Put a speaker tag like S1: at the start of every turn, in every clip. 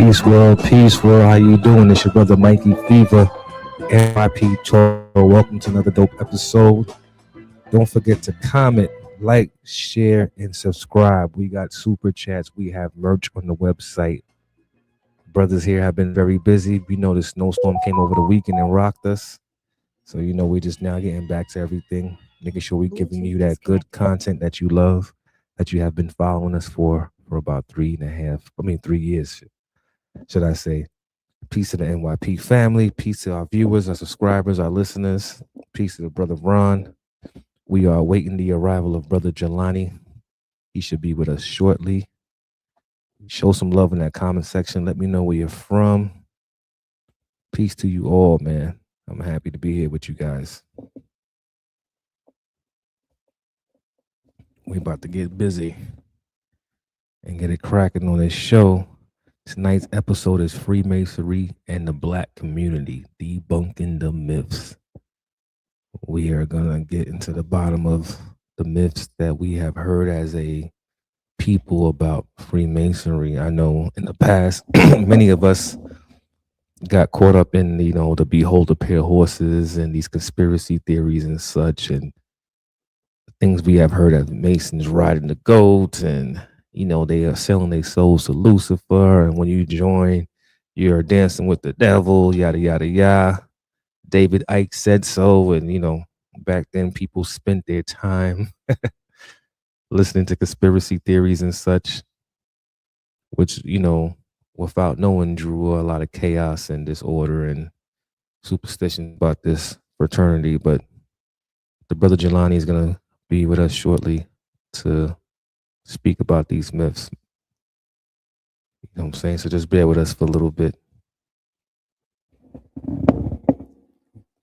S1: Peace world. How you doing? It's your brother Mikey Fever, NYP Talk. Welcome to another dope episode. Don't forget to comment, like, share, and subscribe. We got super chats. We have merch on the website. Brothers here have been very busy. We know the snowstorm came over the weekend and rocked us. So we just now getting back to everything, making sure we're giving you that good content that you love, that you have been following us for about 3 years, should I say. Peace to the NYP family. Peace to our viewers, our subscribers, our listeners. Peace to the brother Ron. We are awaiting the arrival of brother Jelani. He should be with us shortly. Show some love in that comment section. Let me know where you're from. Peace to you all, man. I'm happy to be here with you guys. We about to get busy and get it cracking on this show. Tonight's episode is Freemasonry and the Black community, debunking the myths. We are going to get into the bottom of the myths that we have heard as a people about Freemasonry. I know in the past, many of us got caught up in, the behold a pair of horses and these conspiracy theories and such, and things we have heard as Masons riding the goats, and they are selling their souls to Lucifer, and when you join, you're dancing with the devil, yada yada yada. David Icke said so, and back then people spent their time listening to conspiracy theories and such, which without knowing drew a lot of chaos and disorder and superstition about this fraternity. But the brother Jelani is gonna be with us shortly to speak about these myths. You know what I'm saying? So just bear with us for a little bit.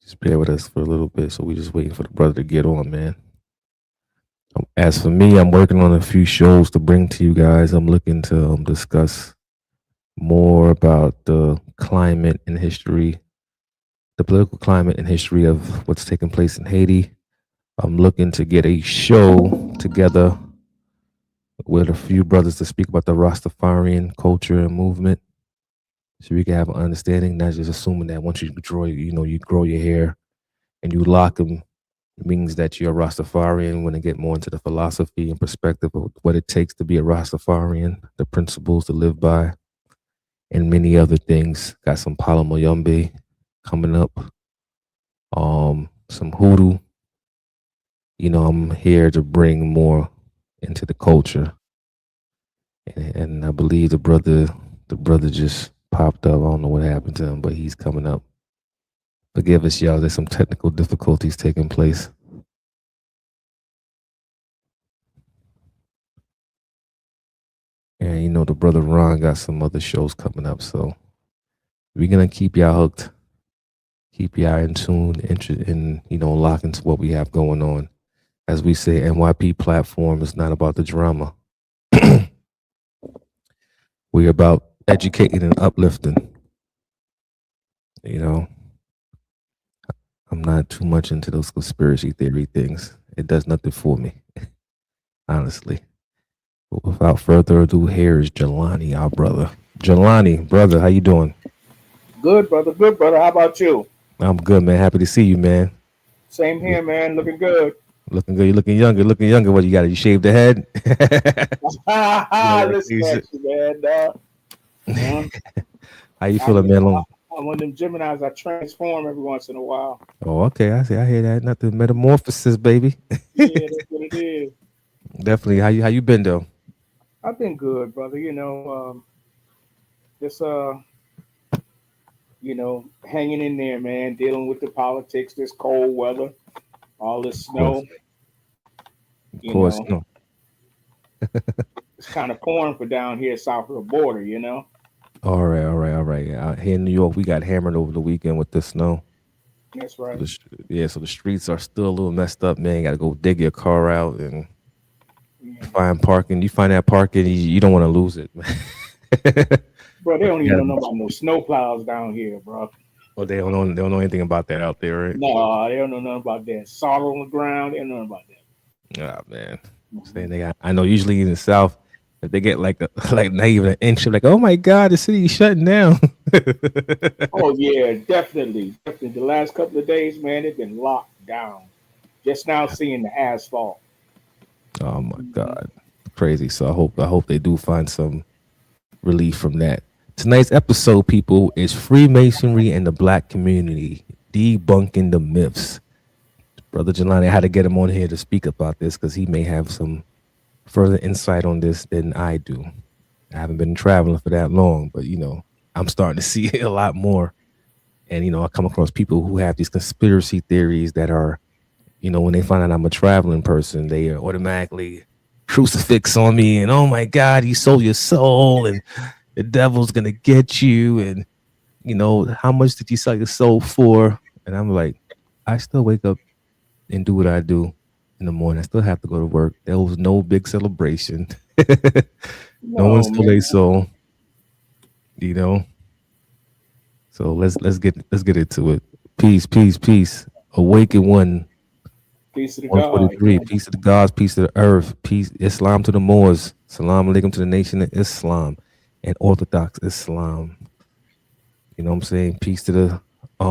S1: Just bear with us for a little bit. So we just waiting for the brother to get on, man. As for me, I'm working on a few shows to bring to you guys. I'm looking to discuss more about the climate and history, the political climate and history of what's taking place in Haiti. I'm looking to get a show together with a few brothers to speak about the Rastafarian culture and movement, so we can have an understanding, not just assuming that once you grow your hair and you lock them, it means that you're a Rastafarian. When to get more into the philosophy and perspective of what it takes to be a Rastafarian, the principles to live by, and many other things. Got some Palomoyombe coming up, some hoodoo. I'm here to bring more into the culture, and I believe the brother just popped up. I don't know what happened to him, but he's coming up. Forgive us, y'all. There's some technical difficulties taking place. And the brother Ron got some other shows coming up, so we're gonna keep y'all hooked, keep y'all in tune, interested in lock into what we have going on. As we say, NYP platform is not about the drama. We're about educating and uplifting. I'm not too much into those conspiracy theory things. It does nothing for me, honestly. But without further ado, here is Jelani, our brother. Jelani, brother, how you doing?
S2: Good, brother. Good, brother. How about you?
S1: I'm good, man. Happy to see you, man.
S2: Same here, man. Looking good.
S1: Looking good. You're looking younger. Looking younger. What you got? You shaved the head?
S2: Listen at you, man.
S1: How you feeling, man?
S2: I'm one of them Geminis. I transform every once in a while.
S1: Oh, okay. I see. I hear that. Nothing metamorphosis, baby.
S2: Yeah, that's what it is.
S1: Definitely. How you been though?
S2: I've been good, brother. Just hanging in there, man. Dealing with the politics, this cold weather, all this snow.
S1: Of course, no.
S2: It's kind of pouring for down here south of the border,
S1: All right. Out here in New York, we got hammered over the weekend with the snow.
S2: That's right.
S1: So the streets are still a little messed up, man. You got to go dig your car out and find parking. You find that parking, you don't want to lose it, man.
S2: Bro, they don't even know about no snow plows down here, bro.
S1: Oh, they don't know anything about that out there, right?
S2: No, they don't know nothing about that. Salt on the ground, they don't know about that.
S1: Ah, man. I know usually in the South, If they get like like not even an inch, like, oh my god, the city's shutting down.
S2: Oh yeah, definitely, definitely. The last couple of days, man, it's been locked down. Just now seeing the asphalt.
S1: Oh my
S2: Mhm.
S1: god, crazy. So I hope they do find some relief from that. Tonight's episode, people, is Freemasonry and the Black community, debunking the myths. Brother Jelani, I had to get him on here to speak about this because he may have some further insight on this than I do. I haven't been traveling for that long, but I'm starting to see a lot more. And I come across people who have these conspiracy theories that are, when they find out I'm a traveling person, they are automatically crucifix on me and oh my God, you sold your soul and the devil's gonna get you and how much did you sell your soul for? And I'm like, I still wake up and do what I do in the morning. I still have to go to work. There was no big celebration. No one
S2: No,
S1: stole
S2: man.
S1: their soul, you know. So let's get into it. Peace, peace, peace. Awaken
S2: Peace to the God.
S1: 143. Peace to the gods, peace to the earth, peace, Islam to the Moors, salam alaikum to the nation of Islam and Orthodox Islam. You know what I'm saying? Peace to the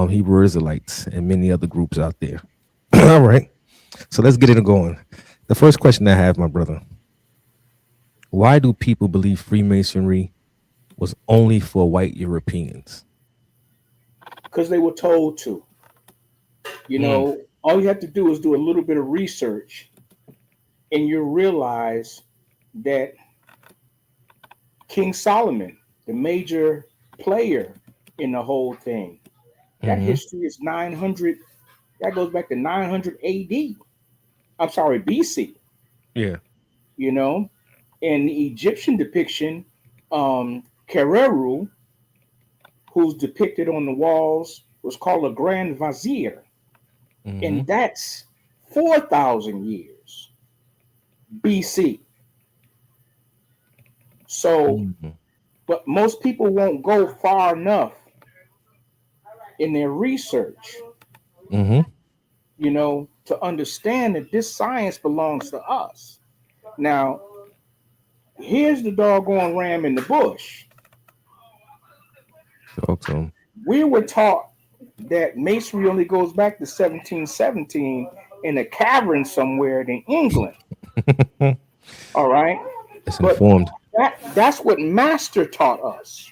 S1: Hebrew Israelites and many other groups out there. All right. So let's get it going. The first question I have, my brother, why do people believe Freemasonry was only for white Europeans?
S2: Because they were told to. You
S1: Mm,
S2: know, all you have to do is do a little bit of research, and you realize that King Solomon, the major player in the whole thing, that
S1: hmm.
S2: history is 900. That goes back to 900 AD. I'm sorry, BC.
S1: Yeah.
S2: You know, in the Egyptian depiction, Kereru, who's depicted on the walls, was called a Grand Vizier,
S1: Hmm.
S2: and that's 4,000 years BC. So,
S1: Hmm.
S2: but most people won't go far enough in their research,
S1: Hmm.
S2: to understand that this science belongs to us. Now, here's the doggone ram in the bush.
S1: Talk to
S2: We were taught that masonry only goes back to 1717 in a cavern somewhere in England.
S1: him.
S2: All right.
S1: It's
S2: But
S1: informed.
S2: that's what Master taught us.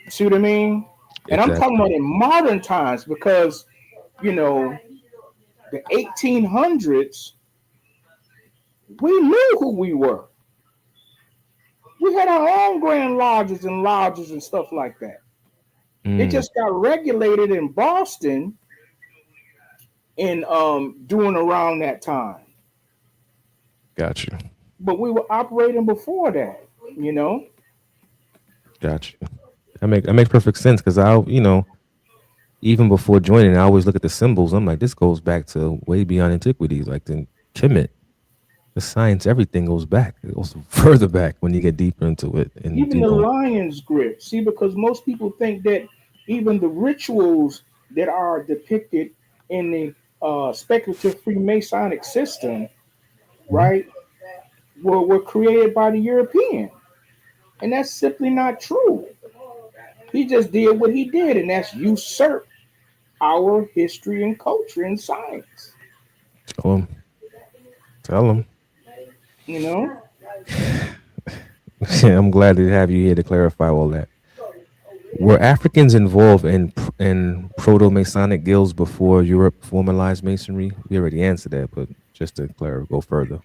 S2: See what I mean? And I'm talking
S1: Exactly.
S2: about in modern times because, you know, the 1800s, we knew who we were. We had our own grand lodges and stuff like that. It
S1: Mm,
S2: just got regulated in Boston in doing around that time.
S1: got you.
S2: But we were operating before that, you know.
S1: Got you. That makes perfect sense because even before joining, I always look at the symbols. I'm like, this goes back to way beyond antiquity, like the Kemet, the science, everything goes back. It goes further back when you get deeper into it. And
S2: Even the lion's grip. See, because most people think that even the rituals that are depicted in the speculative Freemasonic system,
S1: Mhm.
S2: right, were created by the European. And that's simply not true. He just did what he did, and that's usurp our history and culture and science.
S1: Tell them, tell them.
S2: You know?
S1: I'm glad to have you here to clarify all that. Were Africans involved in proto Masonic guilds before Europe formalized Masonry? We already answered that, but just to clarify, go further.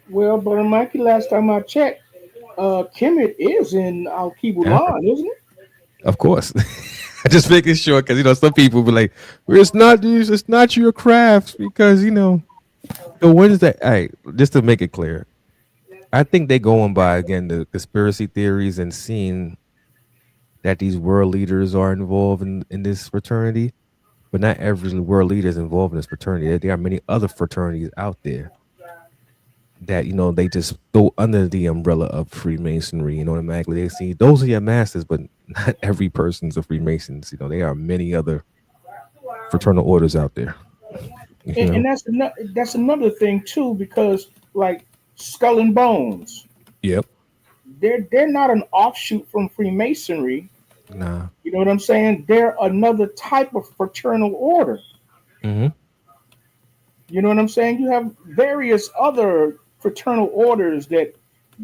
S2: Well, Brother Mikey, last time I checked, Kemet is in Al
S1: Africa,
S2: Kibulan, isn't it?
S1: of course. Just making sure because some people be like, well, it's not your crafts because the ones that I just to make it clear, I think they going by again the conspiracy theories and seeing that these world leaders are involved in this fraternity, but not every world leader is involved in this fraternity. There are many other fraternities out there that they just throw under the umbrella of Freemasonry. Automatically they see those are your masters, but not every person's a Freemasons. There are many other fraternal orders out there. You
S2: And
S1: know.
S2: that's another thing too, because like Skull and Bones.
S1: Yep.
S2: They're not an offshoot from Freemasonry.
S1: Nah.
S2: You know what I'm saying? They're another type of fraternal order.
S1: Mm-hmm.
S2: You know what I'm saying? You have various other fraternal orders that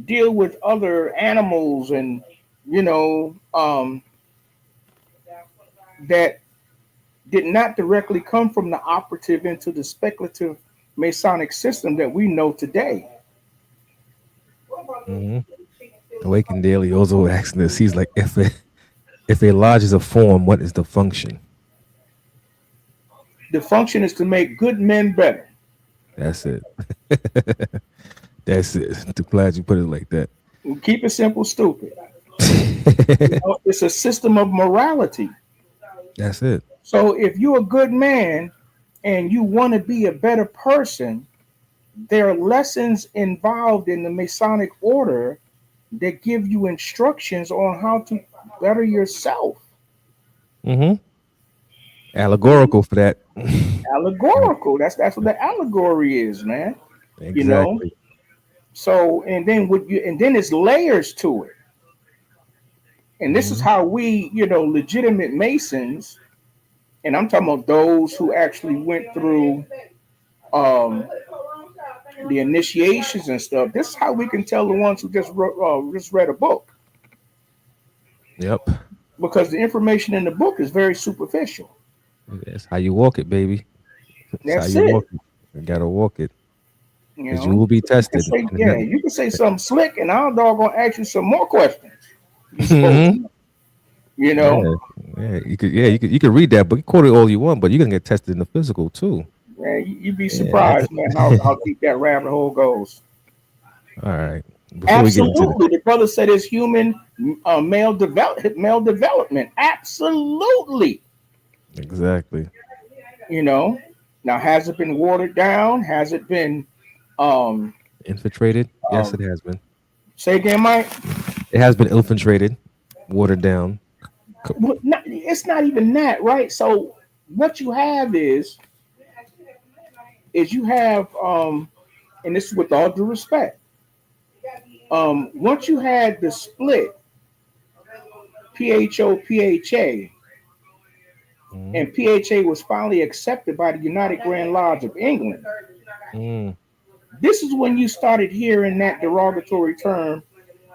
S2: deal with other animals and you know that did not directly come from the operative into the speculative Masonic system that we know today.
S1: Mm-hmm. Awakened Daily also asking this. He's like, if a lodge is a form, what is the function?
S2: The function is to make good men better.
S1: That's it. That's it. Too glad you put it like that.
S2: Keep it simple, stupid. It's a system of morality.
S1: That's it.
S2: So if you're a good man and you want to be a better person, there are lessons involved in the Masonic order that give you instructions on how to better yourself.
S1: Mm-hmm. Allegorical for that.
S2: Allegorical. That's what the allegory is, man. You know.
S1: Exactly.
S2: So and then it's layers to it. And this is
S1: Mm-hmm.
S2: how we, legitimate Masons, and I'm talking about those who actually went through um, the initiations and stuff. This is how we can tell the ones who just read a book,
S1: Yep.
S2: because the information in the book is very superficial.
S1: That's how you walk it, baby. That's how
S2: That's
S1: you walk
S2: it.
S1: it. You gotta walk it.
S2: You
S1: Because you
S2: know,
S1: will be
S2: you can
S1: tested.
S2: say,
S1: And
S2: yeah,
S1: that-
S2: you can say something slick, and our dog gonna ask you some more questions. You supposed to
S1: Mhm.
S2: know, you know.
S1: Yeah. You could read that book, you quote it all you want, but you're gonna get tested in the physical too.
S2: Man, you'd be
S1: Yeah.
S2: surprised, man, how deep that rabbit hole goes.
S1: All right. Before we get into the
S2: Absolutely, the brother said it's human male development. Absolutely,
S1: exactly.
S2: you know. Now, has it been watered down? Has it been? Um,
S1: Infiltrated? Yes, it
S2: um,
S1: has been.
S2: Say again, Mike.
S1: It has been infiltrated, watered down.
S2: Well, it's not even that, right? So, what you have is you have, and this is with all due respect. Once you had the split, PHO PHA,
S1: Mm,
S2: and PHA was finally accepted by the United Grand Lodge of England.
S1: mm,
S2: This is when you started hearing that derogatory term,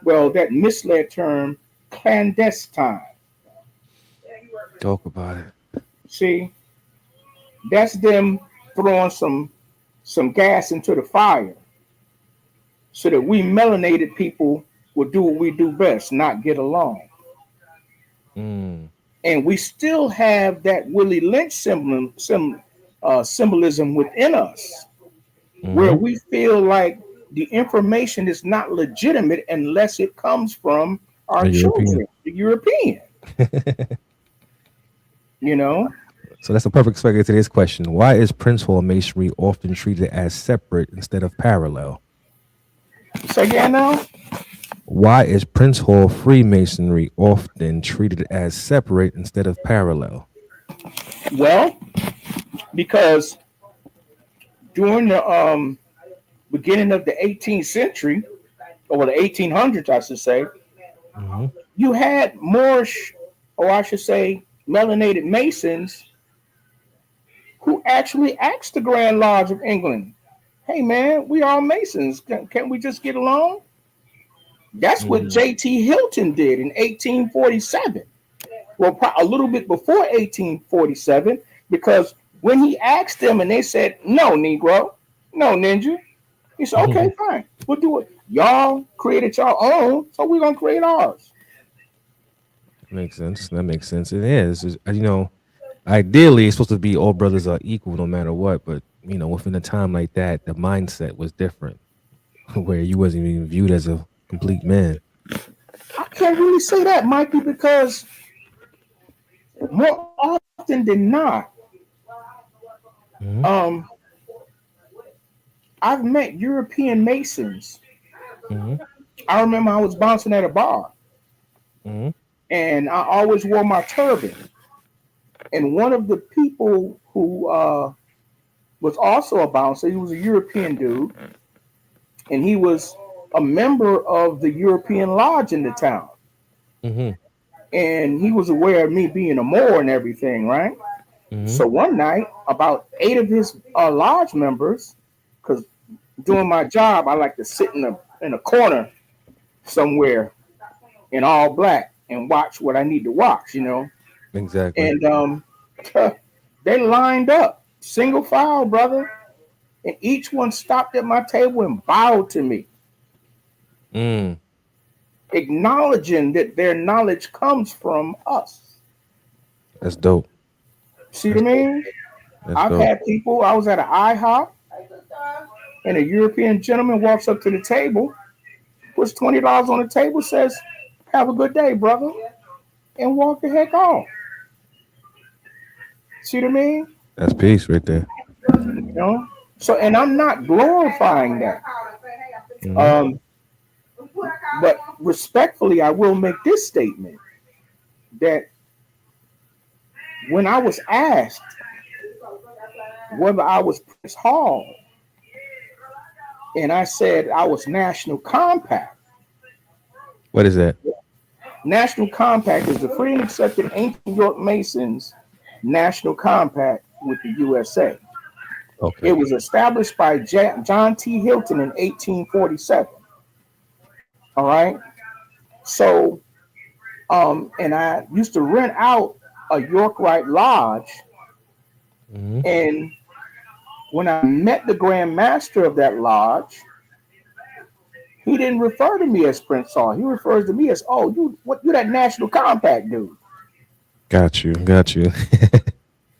S2: well, that misled term, clandestine.
S1: talk about it.
S2: See, that's them throwing some gas into the fire so that we melanated people will do what we do best, not get along.
S1: Mm,
S2: And we still have that Willie Lynch symbolism within us, where
S1: mm-hmm.
S2: we feel like the information is not legitimate unless it comes from our
S1: A European.
S2: children, the European, you know.
S1: So that's a perfect segue to this question. Why is Prince Hall Masonry often treated as separate instead of parallel?
S2: Say again now.
S1: Why is Prince Hall Freemasonry often treated as separate instead of parallel?
S2: Well, because during the beginning of the 18th century, or the 1800s, I should say,
S1: Mm-hmm.
S2: you had more, or I should say, melanated Masons who actually asked the Grand Lodge of England, "Hey, man, we all Masons. Can't we just get along?" That's what
S1: Mm-hmm.
S2: J.T. Hilton did in 1847. Well, a little bit before 1847, because when he asked them and they said, "No, Negro, no, Ninja," he said, "Okay, fine, we'll do it. Y'all created your own, so we're gonna create ours."
S1: Makes sense. That makes sense. It is. Ideally, it's supposed to be all brothers are equal no matter what. But, within a time like that, the mindset was different where you wasn't even viewed as a complete man.
S2: I can't really say that, Mikey, because more often than not,
S1: Mm-hmm.
S2: um, I've met European Masons.
S1: Mm-hmm.
S2: I remember I was bouncing at a bar,
S1: Mm-hmm.
S2: and I always wore my turban. And one of the people who was also a bouncer, he was a European dude. and he was a member of the European Lodge in the town.
S1: Mm-hmm.
S2: And he was aware of me being a Moor and everything, right?
S1: Mm-hmm.
S2: So one night, about 8 of his lodge members, because doing my job, I like to sit in a corner somewhere in all black and watch what I need to watch, you know.
S1: Exactly.
S2: And they lined up, single file, brother, and each one stopped at my table and bowed to me,
S1: Mm.
S2: acknowledging that their knowledge comes from us.
S1: That's dope.
S2: See what I mean?
S1: That's
S2: I've
S1: dope.
S2: had people, I was at an IHOP, and a European gentleman walks up to the table, puts $20 on the table, says, "Have a good day, brother," and walk the heck off. See what I mean?
S1: That's peace right there.
S2: You know? So, and I'm not glorifying that.
S1: Mm-hmm.
S2: Um, but respectfully, I will make this statement that when I was asked whether I was Prince Hall, and I said I was National Compact.
S1: What is that?
S2: National Compact is the free and accepted ancient York Masons National Compact with the USA.
S1: Okay.
S2: It was established by John T. Hilton in 1847. All right. So, and I used to rent out a Yorkite lodge.
S1: Mm-hmm.
S2: And when I met the Grand Master of that lodge, he didn't refer to me as Prince Hall. He refers to me as, "Oh, you that National Compact dude."
S1: Got you. Got you.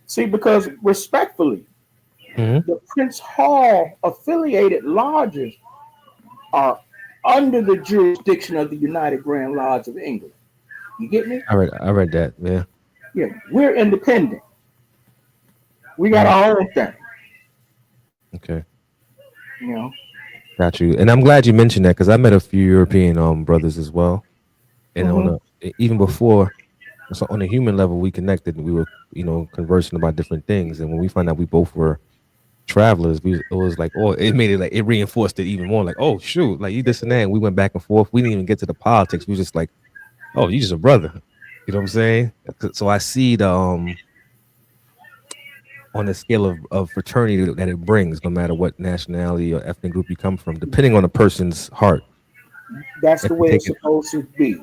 S2: See, because respectfully,
S1: Mm-hmm.
S2: the Prince Hall affiliated lodges are under the jurisdiction of the United Grand Lodge of England. You get me?
S1: I read that. Yeah.
S2: Yeah, we're independent. We got our own thing,
S1: Okay.
S2: you know.
S1: Got you. And I'm glad you mentioned that because I met a few European brothers as well. And
S2: Mm-hmm.
S1: even before, so on a human level, we connected and we were, conversing about different things. And when we found out we both were travelers, it was like, oh, it made it like, it reinforced it even more. Like, oh, shoot, like you this and that. And we went back and forth. We didn't even get to the politics. We were just like, oh, you just a brother. You know what I'm saying? So I see the, on the scale of fraternity that it brings, no matter what nationality or ethnic group you come from, depending on a person's heart.
S2: That's
S1: If
S2: the
S1: you
S2: way
S1: take
S2: it's
S1: it,
S2: supposed to be.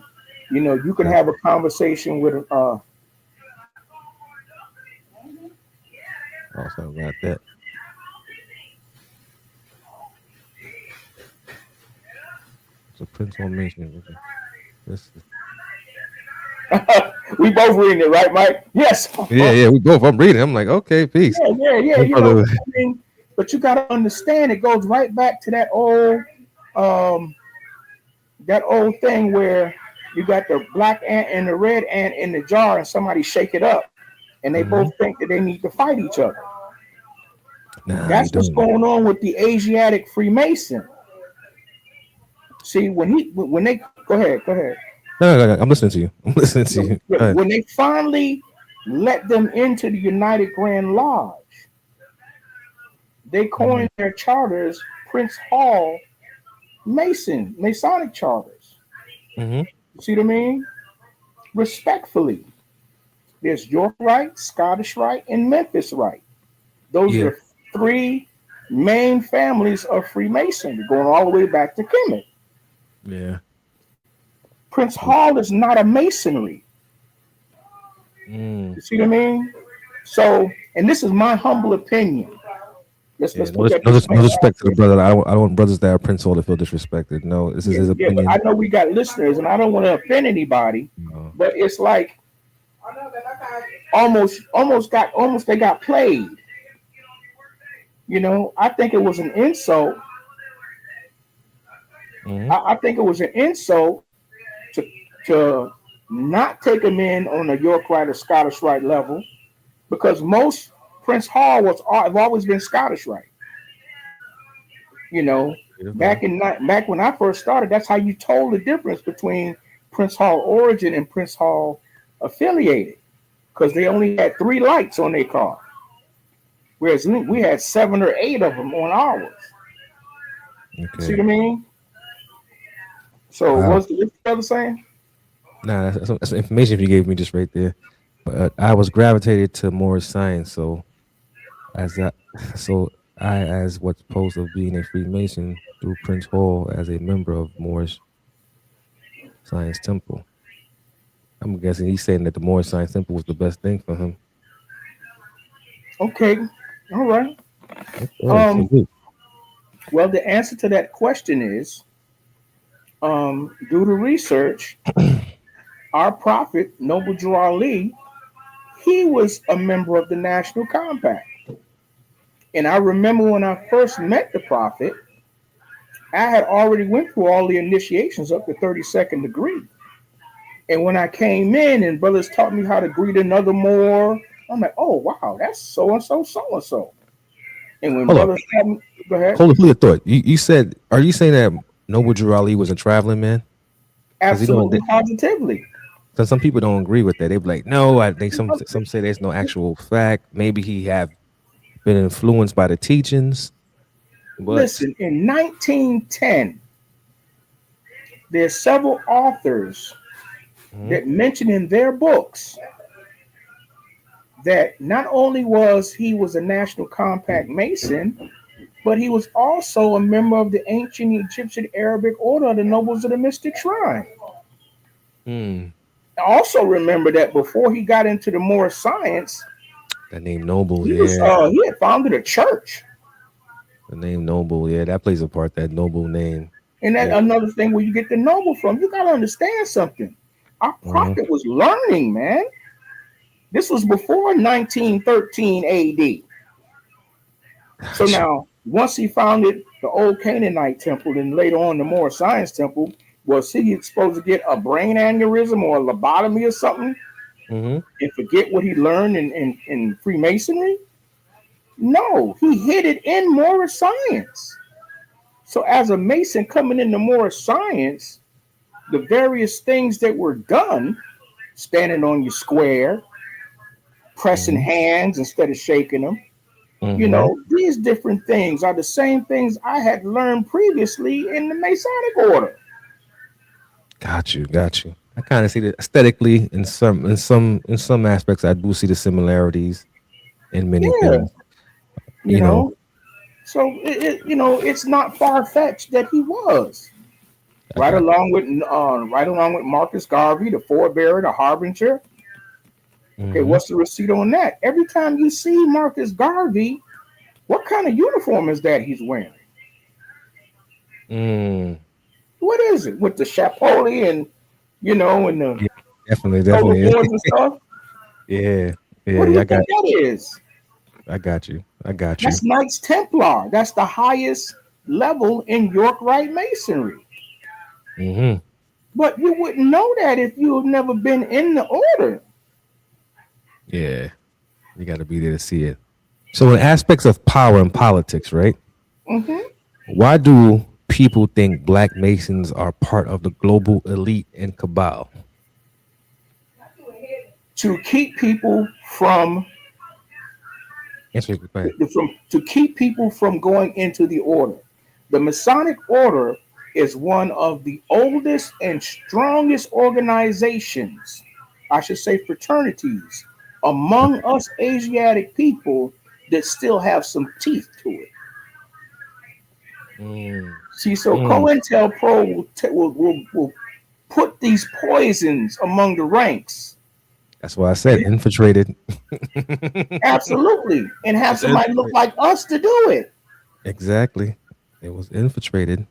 S2: You know, you can
S1: yeah.
S2: have a conversation with
S1: Also got that. So Prince on Mason. This is,
S2: we both reading it, right, Mike? Yes.
S1: yeah. We both. I'm reading. I'm like, okay, peace.
S2: Yeah.
S1: My
S2: You know,
S1: brother-
S2: I mean, but you got to understand, it goes right back to um, that old thing where you got the black ant and the red ant in the jar, and somebody shake it up, and they both think that they need to fight each other.
S1: Nah, you
S2: That's what's
S1: don't.
S2: going on with the Asiatic Freemason. See, when they go ahead.
S1: No. I'm listening to you. I'm listening to you. Go ahead.
S2: When they finally let them into the United Grand Lodge, they coined their charters Prince Hall Masonic charters.
S1: Mm-hmm.
S2: See what I mean? Respectfully, there's York Rite, Scottish Rite, and Memphis Rite. Those
S1: Yeah.
S2: are 3 main families of Freemasonry, going all the way back to Kemet.
S1: Yeah.
S2: Prince Hall is not a masonry.
S1: Mm.
S2: You see what I mean? So, and this is my humble opinion. Let's
S1: Yeah,
S2: put that
S1: no
S2: disclaimer
S1: disrespect to
S2: out
S1: the brother. I don't want brothers that are Prince Hall to feel disrespected. No, this is
S2: there.
S1: his
S2: Yeah, but I
S1: opinion.
S2: know we got listeners, and I don't want to offend anybody,
S1: No.
S2: but it's like almost they got played. You know, I think it was an insult.
S1: Mm-hmm.
S2: I think it was an insult to not take them in on a York Rite or Scottish Rite level, because most Prince Hall have always been Scottish Rite. You know, back when I first started, that's how you told the difference between Prince Hall origin and Prince Hall affiliated, because they only had 3 lights on their car, whereas we had 7 or 8 of them on ours. See
S1: Okay.
S2: what I mean? So
S1: Wow.
S2: what's the brother saying?
S1: Nah, that's information you gave me just right there. But I was gravitated to more science, so as that, so I, as what's supposed of being a Freemason through Prince Hall as a member of Moorish Science Temple. I'm guessing he's saying that the Moorish Science Temple was the best thing for him.
S2: Okay, all right.
S1: Okay,
S2: Um,
S1: salute.
S2: well, the answer to that question is, due to research, our prophet Noble Drew Ali, he was a member of the National Compact. And I remember when I first met the prophet, I had already went through all the initiations up to 32nd degree. And when I came in and brothers taught me how to greet another Moor, I'm like, oh wow, that's so and so, so and so. And when
S1: Hold up,
S2: brothers taught me, go ahead.
S1: hold your thought. You said, are you saying that Noble Drew Ali was a traveling man? Because you know,
S2: Absolutely, positively.
S1: because some people don't agree with that. They be like, no, I think some say there's no actual fact. Maybe he have been influenced by the teachings, but
S2: Listen, in 1910, there's several authors
S1: Mhm.
S2: that mention in their books that not only was he was a National Compact Mason, but he was also a member of the ancient Egyptian Arabic order of the Nobles of the Mystic Shrine.
S1: Mm,
S2: Also remember that before he got into the more science,
S1: that name Noble,
S2: he was
S1: yeah,
S2: he had founded a church.
S1: the name Noble, yeah, that plays a part. That Noble name,
S2: And that
S1: yeah.
S2: another thing where you get the noble from, you gotta understand something. Our
S1: Mhm.
S2: prophet was learning, man. This was before 1913 AD. So
S1: Got you.
S2: now, once he founded the old Canaanite temple and later on the more science temple, was he supposed to get a brain aneurysm or a lobotomy or something
S1: Hmm.
S2: and forget what he learned in Freemasonry? No, he hid it in more science. So as a Mason coming into more science, the various things that were done, standing on your square, pressing
S1: Hmm.
S2: hands instead of shaking them,
S1: Hmm.
S2: these different things are the same things I had learned previously in the Masonic order.
S1: Got you. Got you. I kind of see that aesthetically in some aspects. I do see the similarities in many
S2: Yeah,
S1: things.
S2: you
S1: You know,
S2: know. So it's not far fetched that he was
S1: I got.
S2: right along with Marcus Garvey, the forebearer, the harbinger. Okay,
S1: Hmm.
S2: what's the receipt on that? Every time you see Marcus Garvey, what kind of uniform is that he's wearing?
S1: Mm.
S2: What is it with the chapeau and and the
S1: Yeah, definitely,
S2: silver
S1: definitely.
S2: horns and stuff?
S1: Yeah,
S2: What
S1: yeah.
S2: do
S1: Yeah,
S2: you think that is?
S1: I got you. I got you.
S2: That's Knights Templar. That's the highest level in York Rite Masonry.
S1: Hmm.
S2: But you wouldn't know that if you have never been in the order.
S1: Yeah, you got to be there to see it. So, in aspects of power and politics, right?
S2: Mhm.
S1: Why do people think Black Masons are part of the global elite and cabal?
S2: To keep people
S1: Answer the question.
S2: from going into the order. The Masonic order is one of the oldest and strongest organizations, I should say fraternities, among us Asiatic people that still have some teeth to it.
S1: Mm,
S2: See, so
S1: mm.
S2: COINTELPRO will put these poisons among the ranks.
S1: That's why I said infiltrated.
S2: Absolutely. And have
S1: It's
S2: somebody look
S1: infiltrated.
S2: like us to do it.
S1: Exactly. It was infiltrated.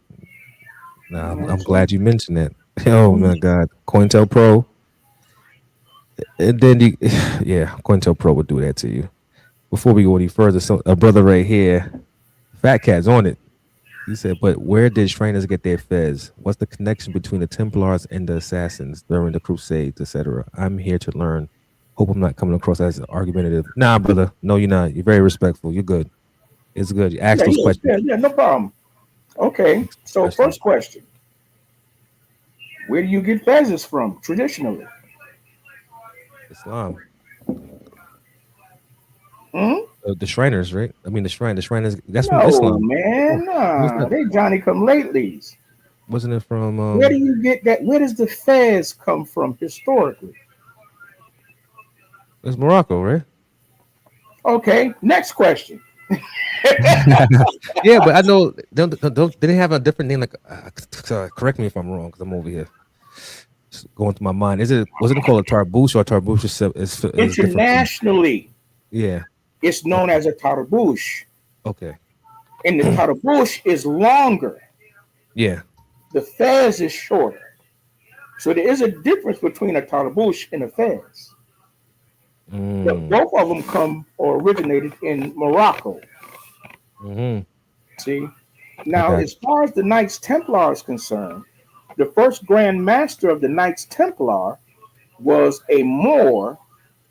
S1: Now, I'm
S2: So,
S1: glad you mentioned that. Oh my God, COINTELPRO, and then yeah, COINTELPRO would do that to you. Before we go any further, so a brother right here, Fat Cat's on it. He said, "But where did Shriners get their fez? What's the connection between the Templars and the Assassins during the Crusades, etc.? I'm here to learn. Hope I'm not coming across as argumentative. Nah, brother. No, you're not. You're very respectful. You're good. It's good. You ask
S2: yeah,
S1: those
S2: yeah,
S1: questions.
S2: yeah, yeah, no problem. Okay,
S1: Ask those
S2: so
S1: questions.
S2: first question: where do you get pheasants from traditionally?
S1: Islam.
S2: Hmm?
S1: The Shriners, right? I mean, the Shriners. That's from
S2: No,
S1: Islam.
S2: man,
S1: What's
S2: nah,
S1: that?
S2: they Johnny come latelys.
S1: Wasn't it from?
S2: Where do you get that? Where does the Fez come from historically?
S1: It's Morocco, right?
S2: Okay, next question.
S1: Yeah, but I know they didn't have a different name. Like, correct me if I'm wrong, because I'm over here just going through my mind. Wasn't it called a tarbouche, or tarbouche is different from?
S2: Internationally,
S1: Yeah.
S2: it's known
S1: Okay.
S2: as a tarbouche,
S1: Okay.
S2: and the tarbouche is longer.
S1: Yeah.
S2: The Fez is shorter. So there is a difference between a tarbouche and a Fez. But
S1: Mm.
S2: both of them come or originated in Morocco.
S1: Hmm.
S2: See?
S1: I
S2: Now,
S1: got.
S2: as far as the Knights Templar is concerned, the first Grand Master of the Knights Templar was a Moor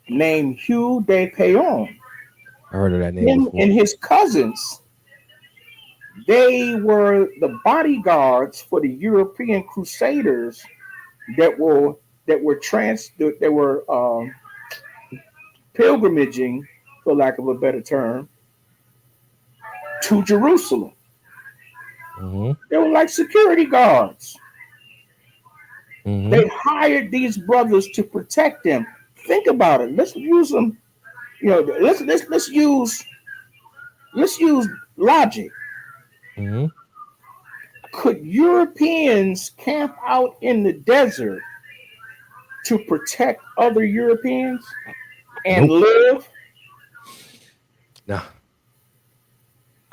S2: named Hugh de Payon.
S1: I heard of that name
S2: Him
S1: before.
S2: and his cousins, they were the bodyguards for the European Crusaders that were pilgrimaging, for lack of a better term, to Jerusalem.
S1: Hmm.
S2: They were like security guards.
S1: Hmm.
S2: They hired these brothers to protect them. Think about it. Let's use them. You know, let's use logic.
S1: Hmm.
S2: Could Europeans camp out in the desert to protect other Europeans and
S1: Nope.
S2: live?
S1: Nah.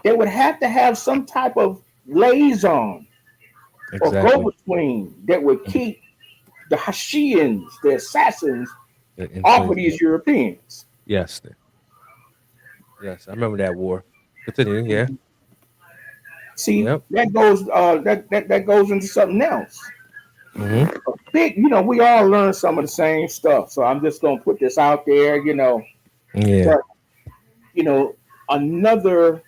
S2: They would have to have some type of liaison or
S1: Exactly.
S2: go-between that would keep the Hashians, the assassins,
S1: In
S2: off of
S1: place.
S2: these Europeans.
S1: Yes. Yes. I remember that war. Continue. Yeah.
S2: See,
S1: Yep.
S2: that goes into something else.
S1: Hmm.
S2: Big, we all learn some of the same stuff. So I'm just gonna put this out there.
S1: Yeah.
S2: But you know, another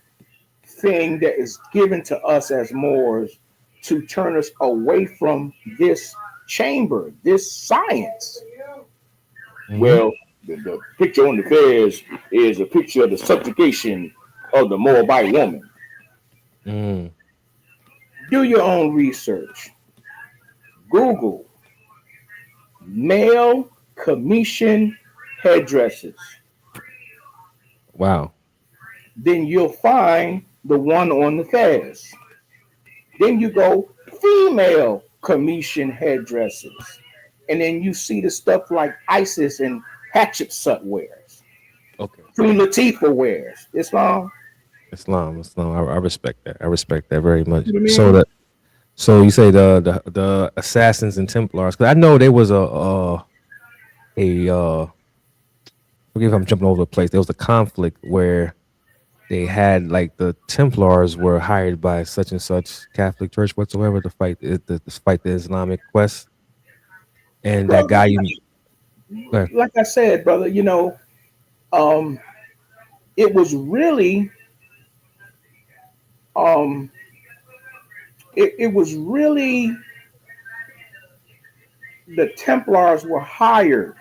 S2: thing that is given to us as Moors to turn us away from this chamber, this science.
S1: Hmm.
S2: Well, the picture on the fairs is a picture of the subjugation of the Moabite woman.
S1: Mm.
S2: Do your own research. Google male commission headdresses.
S1: Wow.
S2: Then you'll find the one on the fairs. Then you go female commission headdresses. And then you see the stuff like ISIS and Hatshepsut wears.
S1: Okay.
S2: Queen Latifah wears. Islam.
S1: Islam. I respect that. I respect that very much.
S2: You know what I
S1: So
S2: mean?
S1: that. So you say the assassins and Templars? Because I know there was a forgive if I'm jumping over the place. There was a conflict where they had like the Templars were hired by such and such Catholic Church whatsoever to fight to fight the Islamic quest, and that
S2: Well,
S1: guy you. Go ahead.
S2: like I said, brother, um, it was really, um, it was really the Templars were hired.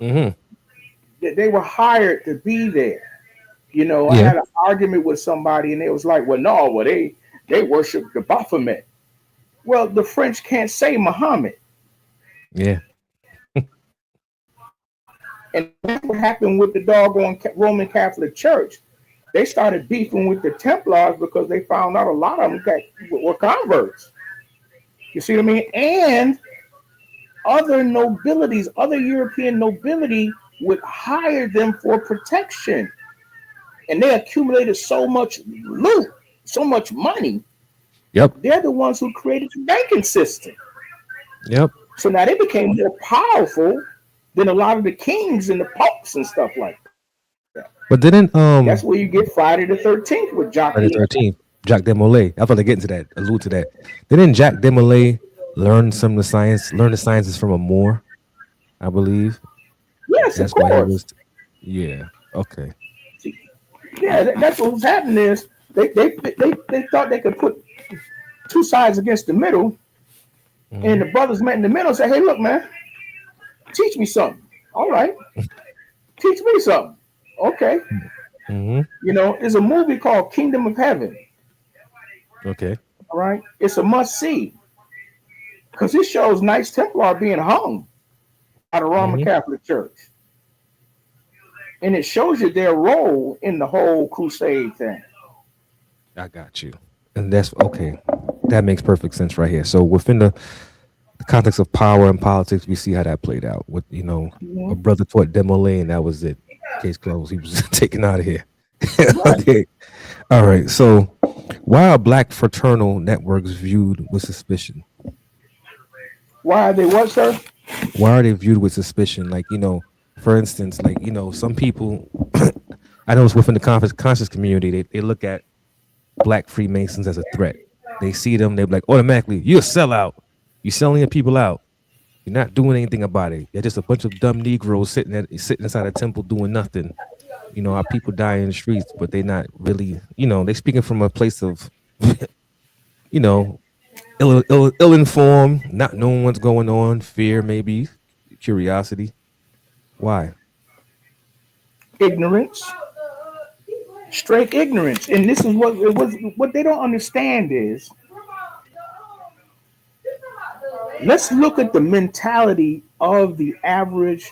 S1: Mm-hmm.
S2: They were hired to be there. I
S1: Yeah.
S2: had an argument with somebody, and they was like, "Well, no, they worship the Baphomet." Well, the French can't say Muhammad,
S1: Yeah.
S2: and that's what happened with the doggone Roman Catholic Church. They started beefing with the Templars because they found out a lot of them were converts. You see what I mean? And other nobilities, other European nobility would hire them for protection. And they accumulated so much loot, so much money.
S1: Yep.
S2: They're the ones who created the banking system.
S1: Yep.
S2: So now they became more powerful than a lot of the kings and the popes and stuff like that.
S1: But didn't
S2: That's where you get Friday the 13th with
S1: Friday
S2: Jockey.
S1: the 13th, Jacques Demolay. I thought to get into that, allude to that. Didn't Jacques Demolay learn the sciences from a Moor? I believe
S2: Yes, of
S1: that's why he
S2: course.
S1: was. Yeah. Okay.
S2: Yeah, that's what was happening is they thought they could put two sides against the middle, and
S1: Hmm.
S2: the brothers met in the middle and said, "Hey, look, man, teach me something." All right, teach me something. Okay.
S1: Mm-hmm.
S2: You know, there's a movie called Kingdom of Heaven.
S1: Okay.
S2: All right, it's a must see because it shows Knights Templar being hung by the Roman
S1: Mm-hmm.
S2: Catholic Church, and it shows you their role in the whole crusade thing.
S1: I got you. And that's okay. That makes perfect sense right here. So within the context of power and politics, we see how that played out. With a
S2: Mhm.
S1: brother taught Demolay, and that was it. Case closed. He was taken out of here.
S2: Right.
S1: Okay. All right. So why are black fraternal networks viewed with suspicion?
S2: Why are they what, sir?
S1: Why are they viewed with suspicion? Like, for instance, like, some people I know it's within the conscious community, they look at black Freemasons as a threat. They see them, they're like, automatically, you're a sellout. You're selling your people out. You're not doing anything about it. You're just a bunch of dumb Negroes sitting inside a temple doing nothing. Our people die in the streets, but they're not really, they speaking from a place of, you know, ill informed, not knowing what's going on, fear maybe, curiosity. Why?
S2: Ignorance, straight ignorance. And this is what they don't understand is, let's look at the mentality of the average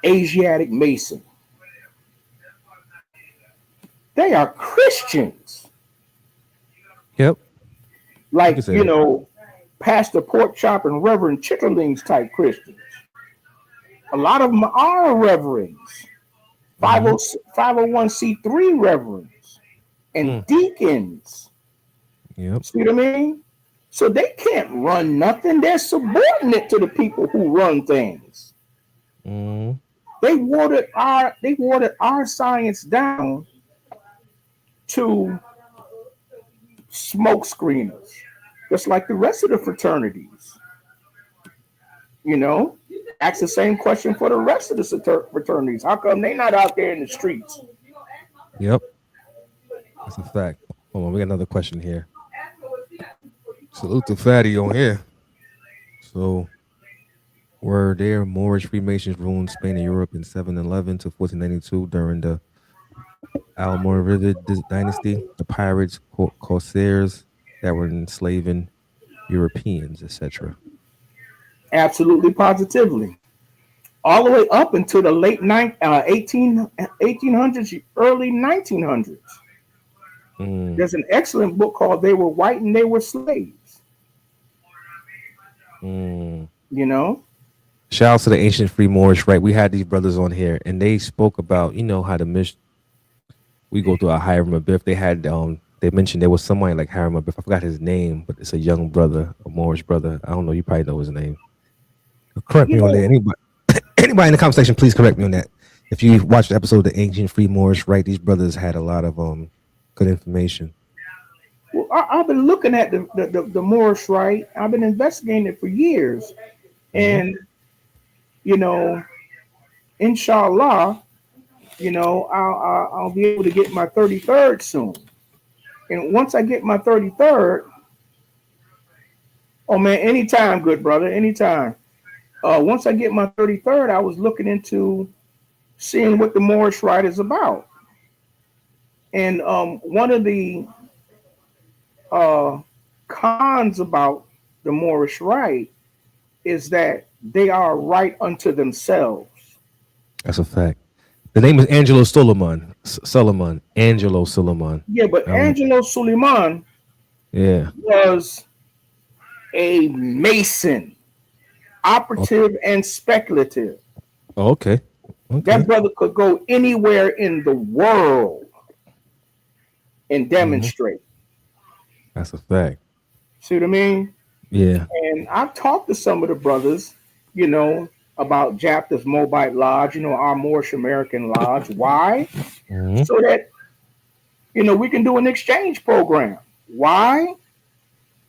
S2: Asiatic Mason. They are Christians,
S1: Yep, you can
S2: like
S1: say that.
S2: Pastor Pork Chop and Reverend Chitterlings type Christians. A lot of them are reverends,
S1: Mm-hmm.
S2: 501c3 reverends, and
S1: Mm.
S2: deacons.
S1: Yep.
S2: See what I mean? So they can't run nothing. They're subordinate to the people who run things.
S1: Mm.
S2: They watered our science down to smoke screeners, just like the rest of the fraternities. You know, ask the same question for the rest of the fraternities. How come they not out there in the streets?
S1: Yep. That's a fact. Hold on, we got another question here. Salute to Fatty on here. So, were there Moorish Freemasons ruling Spain and Europe in 711 to 1492 during the Almoravid dynasty? The pirates, corsairs that were enslaving Europeans, etc.
S2: Absolutely, positively. All the way up until the late 1800s, early 1900s.
S1: Mm,
S2: There's an excellent book called They Were White and They Were Slaves.
S1: mm.
S2: You know?
S1: Shout out to the ancient free Moorish, right? We had these brothers on here, and they spoke about, how the we go through our Hiram Abiff. They mentioned there was somebody like Hiram Abiff. I forgot his name, but it's a young brother, a Moorish brother. I don't know. You probably know his name. Correct
S2: You
S1: me on that.
S2: know,
S1: Anybody in the conversation, please correct me on that. If you watched the episode of the Ancient Free Moorish, right, these brothers had a lot of good information.
S2: well, I've been looking at the Moorish Rite. I've been investigating it for years.
S1: Mm-hmm.
S2: And, you know, inshallah, I'll be able to get my 33rd soon. And once I get my 33rd, oh man, anytime, good brother, anytime. Once I get my 33rd, I was looking into seeing what the Moorish Rite is about. And one of the uh, cons about the Moorish Rite is that they are right unto themselves.
S1: That's a fact. The name is Angelo Solomon. Solomon. Angelo Solomon.
S2: Yeah, but
S1: I don't know.
S2: Angelo Suleiman
S1: Yeah.
S2: was a Mason,
S1: Okay.
S2: operative and speculative.
S1: Oh, okay.
S2: That
S1: Okay.
S2: brother could go anywhere in the world and
S1: Hmm.
S2: demonstrate.
S1: That's a fact.
S2: See what I mean?
S1: Yeah.
S2: And I've talked to some of the brothers, you know, about Japta's Mobile Lodge, our Moorish American Lodge. Why?
S1: Hmm.
S2: So that, we can do an exchange program. Why?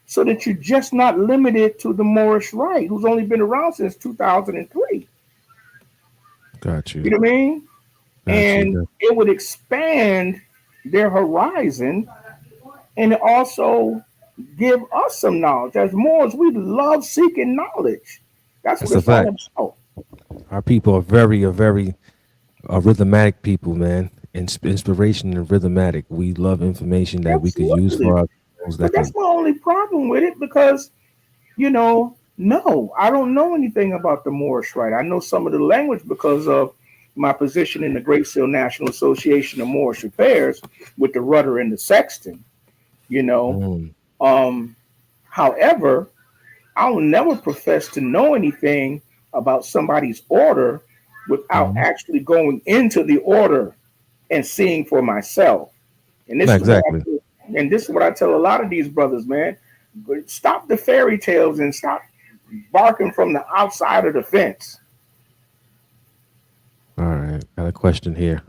S2: So that you're just not limited to the Moorish Rite, who's only been around since 2003.
S1: Got you.
S2: You know what I mean?
S1: Got you.
S2: And it would expand their horizon and also give us some knowledge. As Moors, we love seeking knowledge. That's what
S1: That's a
S2: it's all
S1: fact.
S2: about.
S1: Our people are very, a very rhythmatic people, man. inspiration and rhythmatic. We love information that we could use
S2: Absolutely.
S1: for ourselves.
S2: But
S1: That
S2: that's
S1: could
S2: my only problem with it because, no, I don't know anything about the Moorish Rite. I know some of the language because of my position in the Great Seal National Association of Moorish Affairs with the rudder and the sexton, you know.
S1: mm,
S2: Um, However, I will never profess to know anything about somebody's order without
S1: mhm.
S2: actually going into the order and seeing for myself. And
S1: No,
S2: this is what
S1: exactly.
S2: this is what I tell a lot of these brothers, man. Stop the fairy tales and stop barking from the outside of the fence.
S1: All right, got a question here.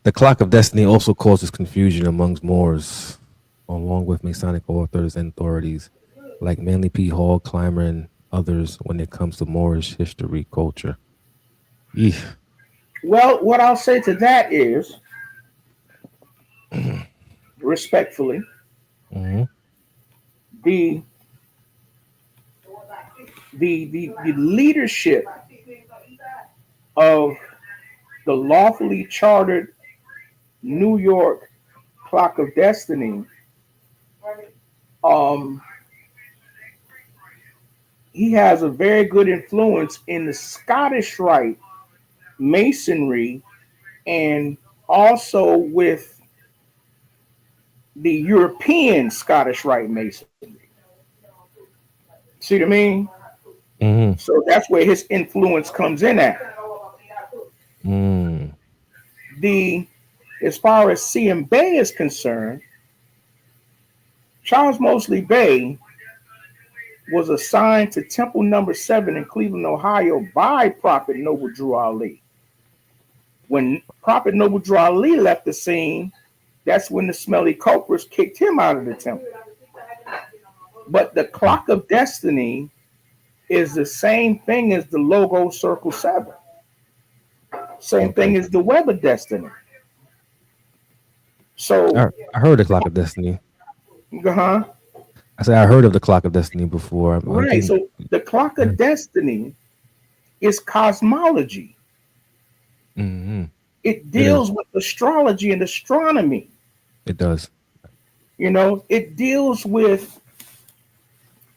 S1: The clock of destiny also causes confusion amongst Moors, along with Masonic authors and authorities like Manly P. Hall, Clymer, and others when it comes to Moorish history culture. Eeh.
S2: Well, what I'll say to that is, respectfully,
S1: Mhm.
S2: the the leadership of the lawfully chartered New York Clock of Destiny, um, he has a very good influence in the Scottish Rite Masonry and also with the European Scottish Rite Masonry. See what I mean?
S1: Mhm.
S2: So that's where his influence comes in at.
S1: Mm.
S2: The As far as CM Bay is concerned, Charles Mosley Bay was assigned to Temple Number 7 in Cleveland, Ohio by Prophet Noble Drew Ali. When Prophet Noble Drew Ali left the scene, that's when the smelly culprits kicked him out of the temple. But the Clock of Destiny is the same thing as the logo Circle 7. Same
S1: Okay.
S2: thing as the Web of Destiny. So,
S1: I heard the clock of destiny.
S2: huh?
S1: I said I heard of the clock of destiny before. I
S2: Right.
S1: think
S2: So the Clock of Destiny is cosmology.
S1: mhm.
S2: It
S1: It is.
S2: deals with astrology and astronomy.
S1: It does.
S2: It deals with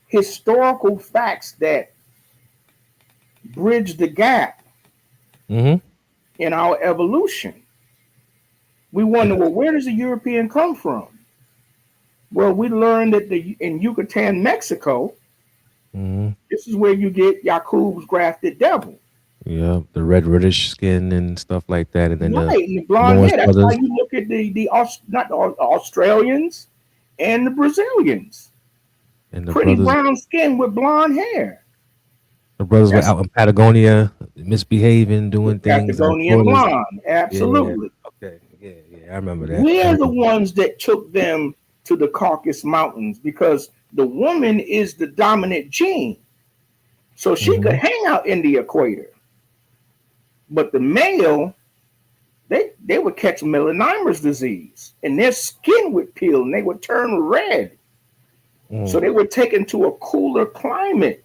S2: historical facts that bridge the gap
S1: Mhm.
S2: in our evolution. We
S1: It
S2: wonder,
S1: does.
S2: well, where does the European come from? Well, we learned that in Yucatan, Mexico,
S1: Mhm.
S2: this is where you get Yakub's grafted devil.
S1: Yeah, the red reddish skin and stuff like that, and then the
S2: Right, and the blonde
S1: Morris
S2: hair. That's why
S1: brothers
S2: you look at not the Australians and the Brazilians.
S1: and
S2: Pretty brown skin with blonde hair.
S1: the brothers were
S2: That's
S1: out in Patagonia misbehaving,
S2: the
S1: doing things. I
S2: Patagonian
S1: saw this.
S2: blonde.
S1: Yeah.
S2: Absolutely.
S1: Okay. Yeah. Yeah. I remember that.
S2: We're the ones that took them to the Caucasus Mountains because the woman is the dominant gene. So she could
S1: Mhm.
S2: hang out in the equator. But the male, they would catch melanoma disease and their skin would peel and they would turn red. So
S1: Mm.
S2: they were taken to a cooler climate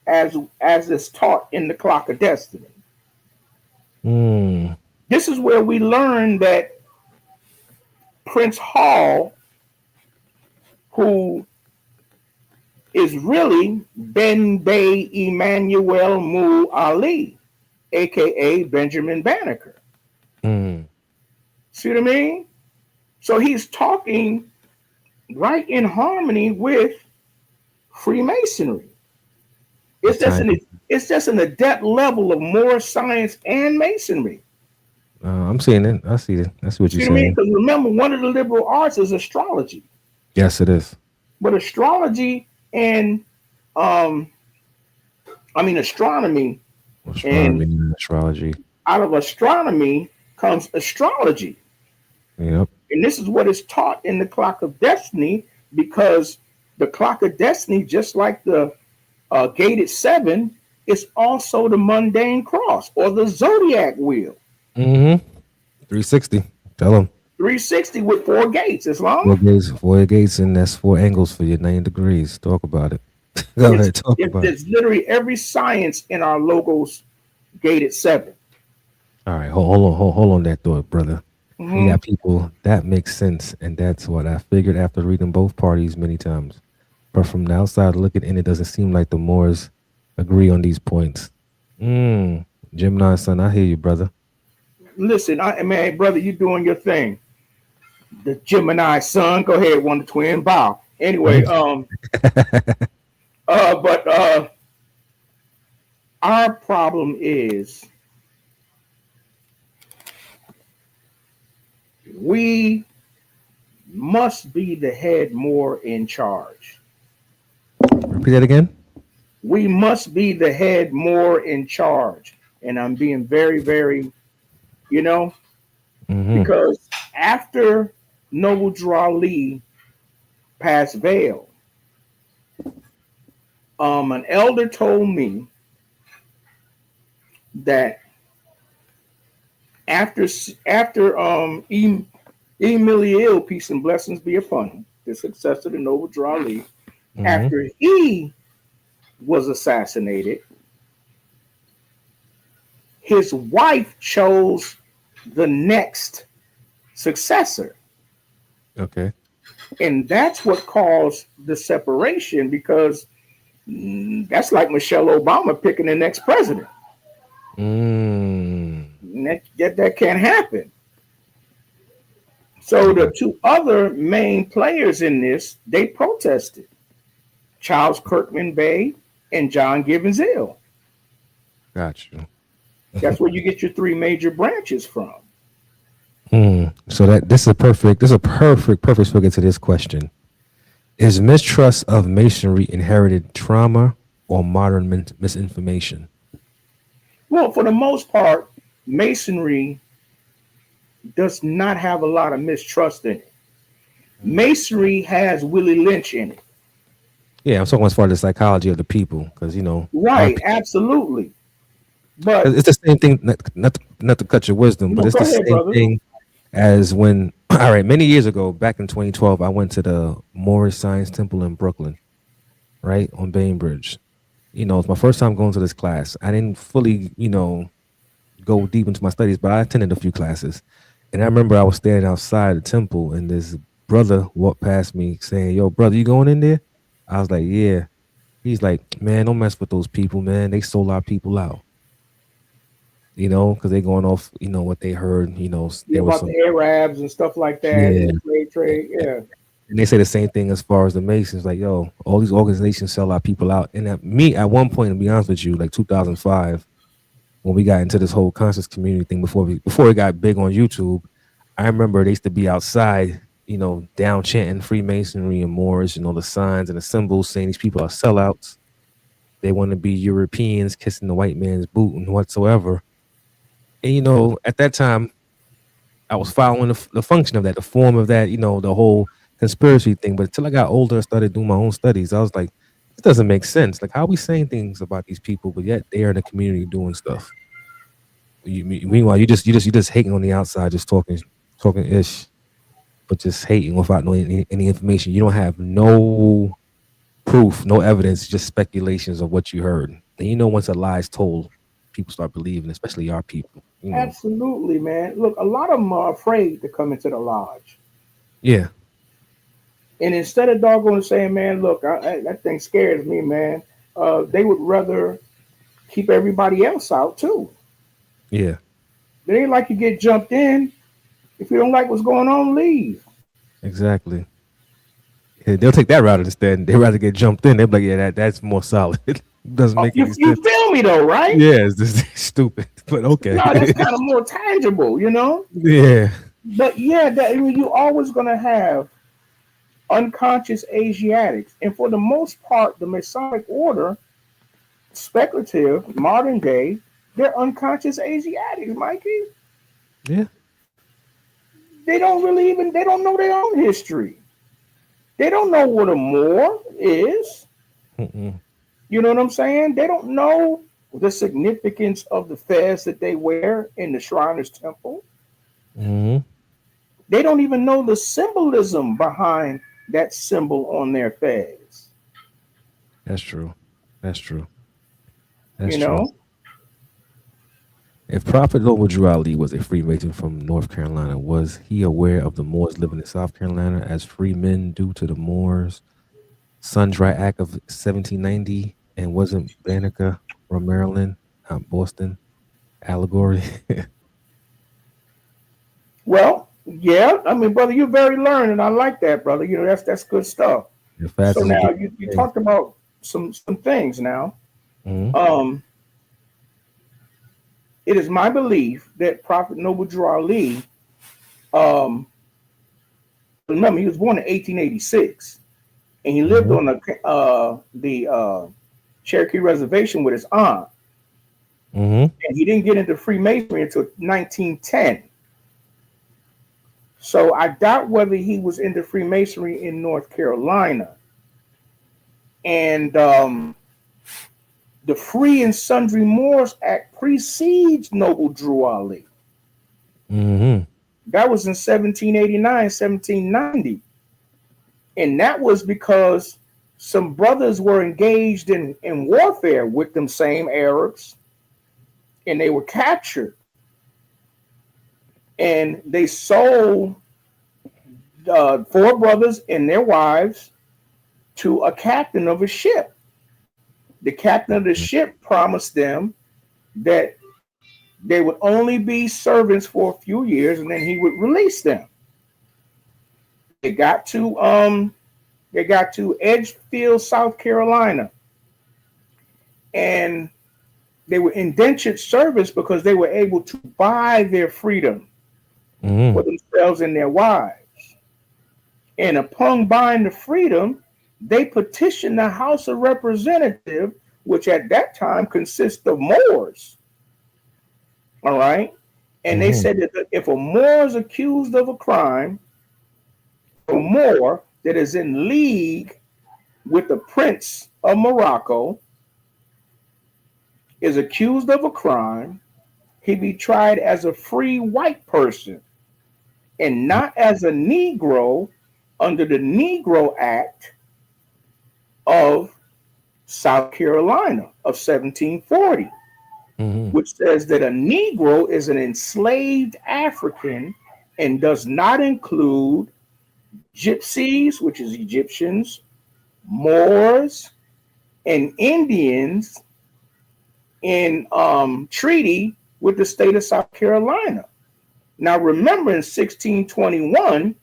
S2: as is taught in the Clock of Destiny.
S1: Mm.
S2: This is where we learn that Prince Hall, who is really Ben Bey Emmanuel Mu Ali, aka Benjamin Banneker.
S1: Mm.
S2: See what I mean? So he's talking right in harmony with Freemasonry.
S1: The
S2: It's just
S1: time.
S2: an adept level of more science and masonry.
S1: I'm seeing it. I see it. I see what you're
S2: See what I mean?
S1: saying.
S2: Because remember, one of the liberal arts is astrology,
S1: Yes, it is.
S2: but astrology and um, astronomy, and
S1: Astronomy and astrology.
S2: out of astronomy comes astrology.
S1: Yep.
S2: And this is what is taught in the Clock of Destiny because the Clock of Destiny, just like the gated 7, is also the mundane cross or the zodiac wheel.
S1: Mm-hmm. 360. Tell them.
S2: 360 with 4 gates.
S1: Four gates, and that's 4 angles for your 90 degrees. Talk about it. Go
S2: It's,
S1: ahead, talk about it.
S2: there's literally every science in our logos gated 7.
S1: All right, hold on that thought, brother. You
S2: Hmm.
S1: got people that makes sense, and that's what I figured after reading both parties many times. But from the outside looking in, it doesn't seem like the Moors agree on these points. Gemini son, I hear you, brother.
S2: Listen, man, brother, you doing your thing. The Gemini son, go ahead, one the twin bow. Anyway, but our problem is we must be the head more in charge.
S1: Repeat that again.
S2: We must be the head more in charge. And I'm being very, very, you know,
S1: Mm-hmm.
S2: because after Noble Draw Lee passed veil, an elder told me that after Emilio, peace and blessings be upon him, the successor to Noble Draw Lee,
S1: Mm-hmm.
S2: after he was assassinated, his wife chose the next successor.
S1: Okay.
S2: And that's what caused the separation because that's like Michelle Obama picking the next president.
S1: Mm.
S2: That can't happen. So
S1: I
S2: the
S1: got
S2: two other main players in this, they protested. Charles Kirkman Bay and John Givens Hill.
S1: got you.
S2: That's where you get your three major branches from.
S1: So that this is a perfect figure to this question. Is mistrust of masonry inherited trauma or modern misinformation?
S2: Well, for the most part, Masonry does not have a lot of mistrust in it.
S1: Mm.
S2: Masonry has Willie Lynch in it.
S1: Yeah, I'm talking as far as the psychology of the people, because our
S2: Right, absolutely. But
S1: it's the same thing. Not to cut your wisdom, but
S2: no,
S1: it's
S2: go
S1: the
S2: ahead,
S1: same
S2: brother.
S1: thing as when. All right, many years ago, back in 2012, I went to the Moorish Science Temple in Brooklyn, right on Bainbridge. It's my first time going to this class. I didn't fully, go deep into my studies, but I attended a few classes. And I remember I was standing outside the temple and this brother walked past me saying, "Yo, brother, you going in there?" I was like, "Yeah." He's like, "Man, don't mess with those people, man. They sold our people out, because they going off, what they heard,
S2: Yeah,
S1: there was
S2: about
S1: some,
S2: the Arabs and stuff like that and
S1: yeah."
S2: the slave trade. Yeah.
S1: And they say the same thing as far as the Masons, like, yo, all these organizations sell our people out. And at one point, to be honest with you, like 2005, when we got into this whole conscious community thing before it got big on YouTube, I remember they used to be outside, down chanting Freemasonry and Moorish and all the signs and the symbols saying these people are sellouts. They want to be Europeans kissing the white man's boot and whatsoever. And at that time, I was following the function of that, the form of that, the whole conspiracy thing. But until I got older and started doing my own studies, I was like, this doesn't make sense. Like, how are we saying things about these people, but yet they are in the community doing stuff? Meanwhile, you just hating on the outside, just talking ish, but just hating without no any information. You don't have no proof, no evidence, just speculations of what you heard. And once a lie is told, people start believing, especially our people.
S2: Absolutely, man. Look, a lot of them are afraid to come into the lodge.
S1: Yeah,
S2: And instead of doggone saying, man, look, that thing scares me, man, they would rather keep everybody else out too.
S1: yeah,
S2: It ain't like you get jumped in. If you don't like what's going on, leave.
S1: exactly. Yeah, they'll take that route instead. They'd rather get jumped in. They're like, yeah, that's more solid. It doesn't make any
S2: You
S1: sense.
S2: feel me though, right?
S1: Yeah, it's just stupid, but okay.
S2: No, that's kind of more tangible, you know.
S1: Yeah.
S2: But yeah, I mean, you're always gonna have unconscious Asiatics, and for the most part, the Masonic order, speculative, modern day, they're unconscious Asiatics, Mikey.
S1: Yeah.
S2: They don't know their own history. They don't know what a Moor is.
S1: Mm-mm.
S2: You know what I'm saying? They don't know the significance of the fez that they wear in the Shriners Temple.
S1: Mm-hmm.
S2: They don't even know the symbolism behind that symbol on their fez.
S1: That's true. That's true. That's
S2: You
S1: true.
S2: know?
S1: If Prophet Noble Drew Ali was a Freemason from North Carolina, was he aware of the Moors living in South Carolina as free men due to the Moors' Sundry Act of 1790? And wasn't Banneker from Maryland, Boston, allegory?
S2: Well, yeah, I mean, brother, you're very learned, and I like that, brother. You know, that's good stuff.
S1: The
S2: So
S1: fastest
S2: now
S1: get.
S2: you talked about some things now.
S1: Mm-hmm.
S2: Um, it is my belief that Prophet Noble Drew Ali, um, remember he was born in 1886, and he lived on the Cherokee Reservation with his aunt,
S1: Mm-hmm.
S2: and he didn't get into Freemasonry until 1910. So I doubt whether he was into Freemasonry in North Carolina. And the Free and Sundry Moors Act precedes Noble Drew Ali.
S1: Mm-hmm.
S2: That was in 1789, 1790. And that was because some brothers were engaged in warfare with them same Arabs, and they were captured. And they sold 4 brothers and their wives to a captain of a ship. The captain of the ship promised them that they would only be servants for a few years, and then he would release them. They got to Edgefield, South Carolina, and they were indentured service because they were able to buy their freedom for themselves and their wives. And upon buying the freedom, they petitioned the House of Representatives, which at that time consists of Moors. All right. And they said that if a Moor is accused of a crime, a Moor that is in league with the Prince of Morocco is accused of a crime, he be tried as a free white person and not as a Negro under the Negro Act of South Carolina of 1740, which says that a Negro is an enslaved African and does not include Gypsies, which is Egyptians, Moors, and Indians in treaty with the state of South Carolina. Now, remember in 1621,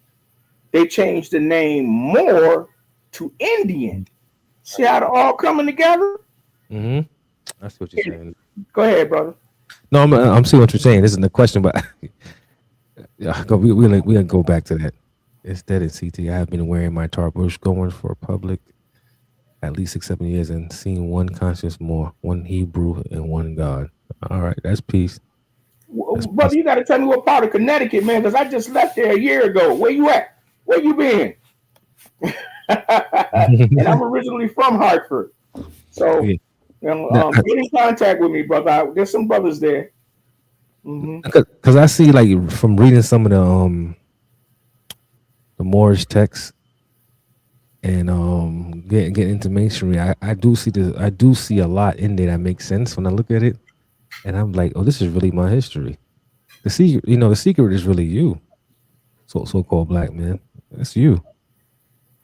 S2: they changed the name Moor to Indian. See how they're all coming together?
S1: That's what you're saying.
S2: Go ahead, brother.
S1: No, I'm seeing what you're saying. This isn't the question, but yeah, we're gonna go back to that. It's dead in CT. I have been wearing my tarbush going for public at least 6-7 years and seen one conscience more, one Hebrew and one God. All right, that's peace.
S2: Brother, you got to tell me what part of Connecticut, man, because I just left there a year ago. Where you at? Where you been? And I'm originally from Hartford. So, get in contact with me, brother. There's some brothers there.
S1: Because I see, like, from reading some of the Moorish texts and getting into Masonry, I do see a lot in there that makes sense when I look at it. And I'm like, oh, this is really my history. The secret is really you. So-called black man. It's you.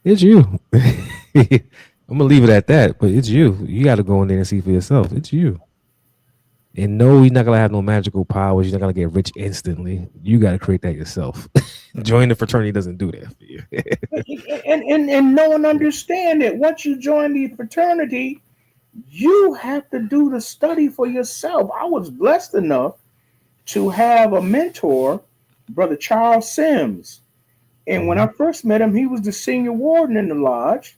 S1: It's you. I'm gonna leave it at that, but it's you. You got to go in there and see for yourself. It's you. And no, you're not gonna have no magical powers. You're not gonna get rich instantly. You got to create that yourself. Join the fraternity doesn't do that for you.
S2: and no one understand it. Once you join the fraternity, you have to do the study for yourself. I was blessed enough to have a mentor, Brother Charles Sims. And when I first met him, he was the senior warden in the lodge.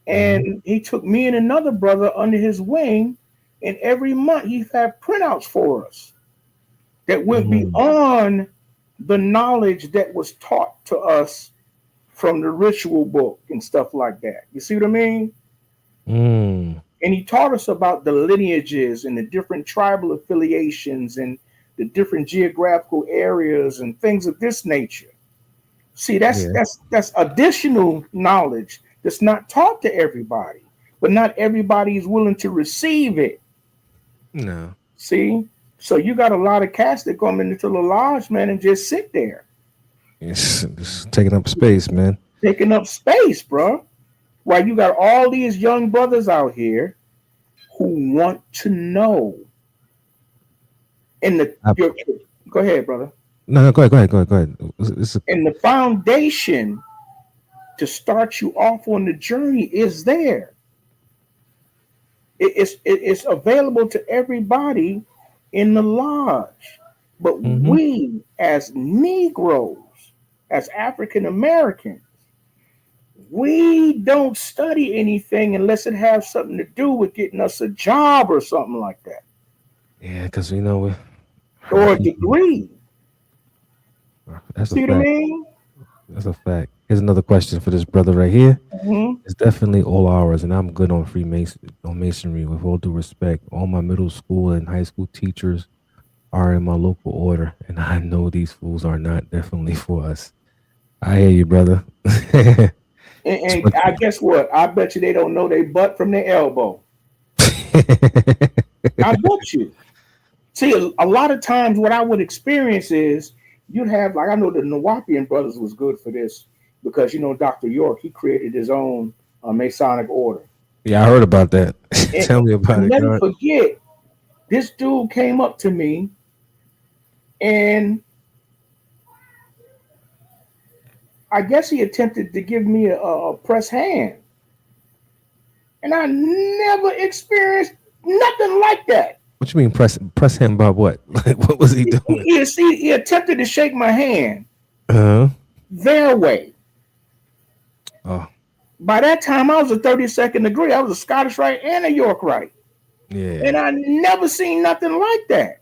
S2: And he took me and another brother under his wing. And every month he had printouts for us that went beyond the knowledge that was taught to us from the ritual book and stuff like that. You see what I mean? And he taught us about the lineages and the different tribal affiliations and the different geographical areas and things of this nature. See, that's additional knowledge that's not taught to everybody, but not everybody is willing to receive it.
S1: No.
S2: See? So you got a lot of cats that come into the lodge, man, and just sit there,
S1: It's taking up space, man.
S2: taking up space, bro. While you got all these young brothers out here who want to know. And go ahead, brother.
S1: No, go ahead.
S2: And the foundation to start you off on the journey is there. It's available to everybody in the lodge. But we, as Negroes, as African Americans, we don't study anything unless it has something to do with getting us a job or something like that.
S1: Yeah, because you know,
S2: or a degree.
S1: That's
S2: See
S1: a
S2: what I
S1: fact.
S2: mean?
S1: That's a fact. Here's another question for this brother right here.
S2: Mm-hmm.
S1: It's definitely all hours, and I'm good on Masonry. With all due respect, all my middle school and high school teachers are in my local order, and I know these fools are not definitely for us. I hear you, brother.
S2: And I guess what? I bet you they don't know their butt from their elbow. I bet you. See, a lot of times what I would experience is you'd have, like, I know the Nawapian brothers was good for this because, you know, Dr. York, he created his own Masonic order.
S1: Yeah, I heard about that. Tell me about
S2: I'll
S1: it,
S2: never
S1: God.
S2: forget, this dude came up to me and I guess he attempted to give me a press hand. And I never experienced nothing like that.
S1: What you mean press him about what? Like, what was he doing?
S2: He attempted to shake my hand
S1: Uh-huh.
S2: their way.
S1: Oh.
S2: By that time, I was a 32nd degree. I was a Scottish Rite and a York Rite.
S1: Yeah.
S2: And I never seen nothing like that.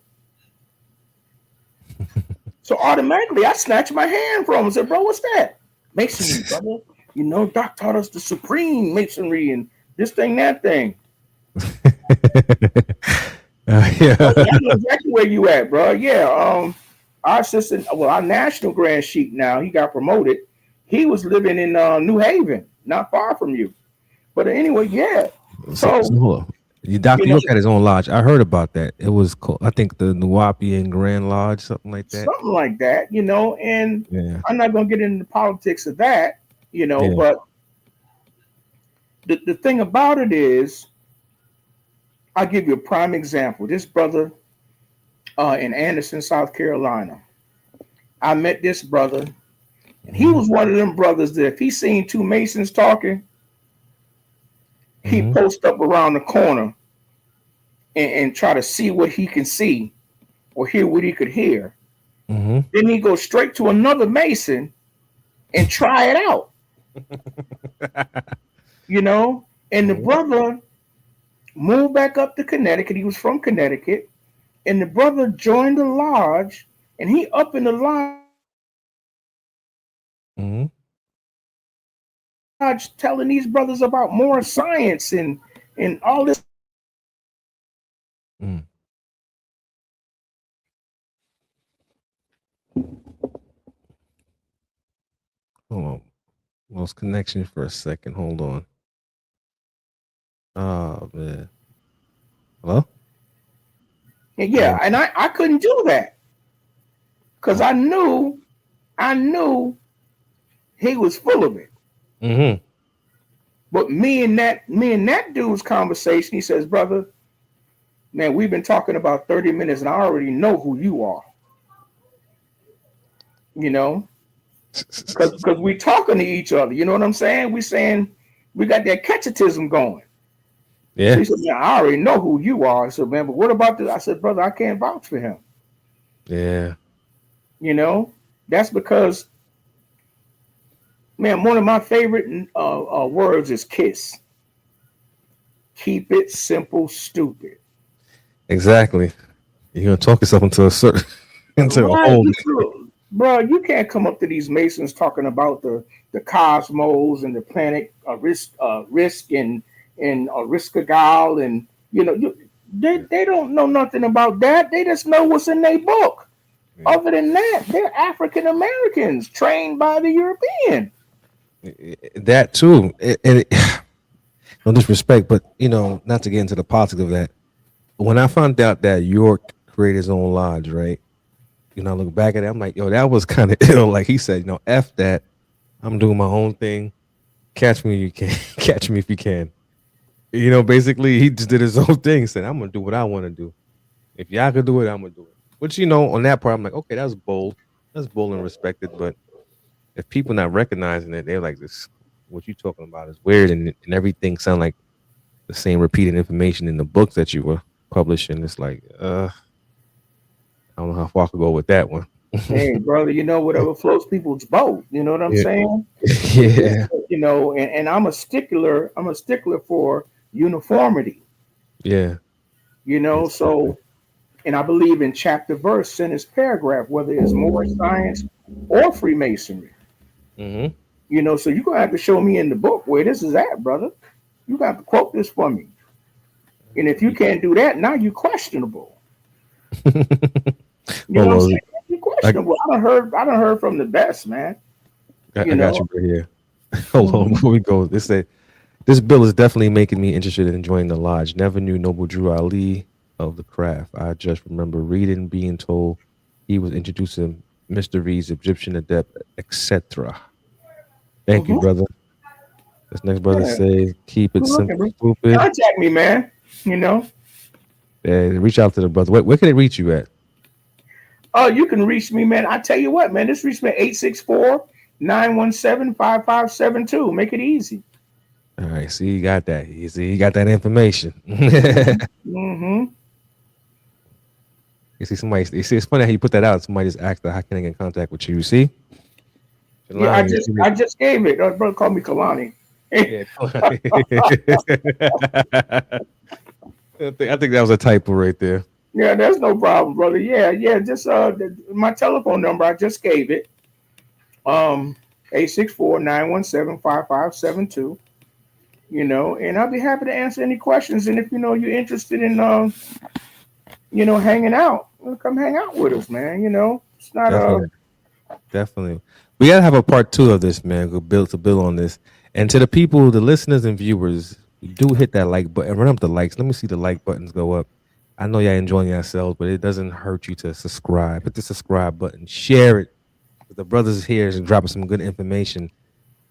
S2: So automatically, I snatched my hand from him and said, bro, what's that? Masonry, brother. You know, Doc taught us the supreme Masonry and this thing, that thing.
S1: Yeah.
S2: I know exactly where you at, bro. Yeah. Our assistant, our national grand sheik now, he got promoted. He was living in New Haven, not far from you. But anyway, yeah. So
S1: Dr. York had his own lodge. I heard about that. It was called, I think, the Nawapian Grand Lodge, something like that.
S2: Something like that, you know. And
S1: yeah.
S2: I'm not going to get into the politics of that, you know. Yeah. But the thing about it is, I'll give you a prime example. This brother in Anderson, South Carolina, I met this brother, and he was one of them brothers that if he seen two Masons talking, he'd post up around the corner and try to see what he can see or hear what he could hear. Then he'd go straight to another Mason and try it out. You know? And the brother moved back up to Connecticut. He was from Connecticut. And the brother joined the lodge, and he up in the lodge telling these brothers about more science and all this.
S1: Hold on. Lost connection for a second. Hold on. Oh, man. Hello?
S2: Yeah, and I couldn't do that because I knew he was full of it. But me and that dude's conversation, he says, brother, man, we've been talking about 30 minutes and I already know who you are. You know, because we talking to each other. You know what I'm saying? We saying we got that catchetism going.
S1: Yeah.
S2: So he said, yeah, I already know who you are. I said, man, but what about this? I said, brother, I can't vouch for him.
S1: Yeah.
S2: You know, that's because, man, one of my favorite words is KISS. Keep it simple, stupid.
S1: Exactly. You're gonna talk yourself into a certain into a hole.
S2: Bro, you can't come up to these Masons talking about the cosmos and the planet risk and Riskagal and you know they don't know nothing about that. They just know what's in their book. Yeah. Other than that, they're African Americans trained by the European.
S1: That too. No disrespect, but you know, not to get into the politics of that. When I found out that York create his own lodge, right? You know, I look back at it, I'm like, yo, that was kind of ill. Like he said, you know, F that. I'm doing my own thing. Catch me if you can. Catch me if you can. You know, basically, he just did his own thing. Said, I'm gonna do what I want to do. If y'all could do it, I'm gonna do it. Which, you know, on that part, I'm like, okay, that's bold. That's bold and respected. But if people not recognizing it, they're like, this, what you talking about is weird, and everything sound like the same repeated information in the books that you were publishing. It's like, I don't know how far I could go with that one.
S2: Hey, brother, you know, whatever floats people's boat. You know what I'm
S1: Yeah,
S2: saying?
S1: yeah,
S2: You know, and I'm a stickler. I'm a stickler for uniformity.
S1: yeah.
S2: You know,
S1: Yes, sir.
S2: so and I believe in chapter, verse, sentence, paragraph, whether it's more science or Freemasonry.
S1: Mm-hmm.
S2: You know, so you're gonna have to show me in the book where this is at, brother. You got to quote this for me. And if you can't do that, now you're questionable. You know what I'm
S1: Hold
S2: saying?
S1: on,
S2: You're
S1: I,
S2: questionable. I don't heard from the best, man. You
S1: I got
S2: know.
S1: you right here. Hold on,
S2: Mhm.
S1: before we go, this bill is definitely making me interested in joining the lodge. Never knew Noble Drew Ali of the craft. I just remember reading, being told he was introducing mysteries, Egyptian adept, etc. Thank you,
S2: Mhm.
S1: brother. This next brother
S2: Yeah.
S1: says, keep it
S2: Good looking,
S1: simple,
S2: bro.
S1: stupid.
S2: Contact me, man. You know.
S1: Reach out to the brother. Where can they reach you at?
S2: Oh, you can reach me, man. I tell you what, man. Just reach me at 864-917-5572. Make it easy.
S1: All right, see, you got that. You see, you got that information.
S2: Mm-hmm.
S1: You see, somebody. You see, it's funny how you put that out. Somebody just asked, "How can I get in contact with you?" You see,
S2: Yeah,
S1: Jelani,
S2: I just gave it. Brother called me Kalani.
S1: yeah. I think that was a typo right there.
S2: Yeah, there's no problem, brother. Yeah, yeah. Just my telephone number, I just gave it. 864-917-5572. You know, and I'll be happy to answer any questions. And if you know you're interested in you know, hanging out, well, come hang out with us, man. You know, it's not
S1: Definitely, definitely. We gotta have a part two of this, man. Go build to build on this. And to the people, the listeners and viewers, do hit that like button. Run up the likes. Let me see the like buttons go up. I know y'all enjoying yourselves, but it doesn't hurt you to subscribe. Hit the subscribe button. Share it. The brothers here is dropping some good information.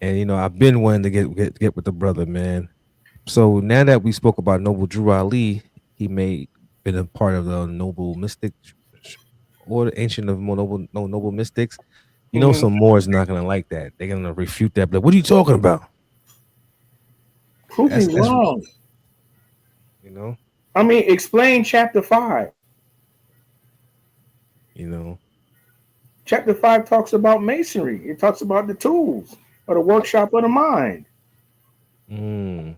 S1: And you know, I've been wanting to get with the brother, man. So now that we spoke about Noble Drew Ali, he may been a part of the Noble Mystic or the ancient of more noble no noble mystics. You know,
S2: mhm.
S1: some more is not gonna like that. They're gonna refute that. But what are you talking about?
S2: Prove me
S1: That's
S2: wrong.
S1: you know,
S2: I mean, explain chapter 5.
S1: you know.
S2: Chapter 5 talks about masonry. It talks about the tools or the workshop of the mind.
S1: Mm.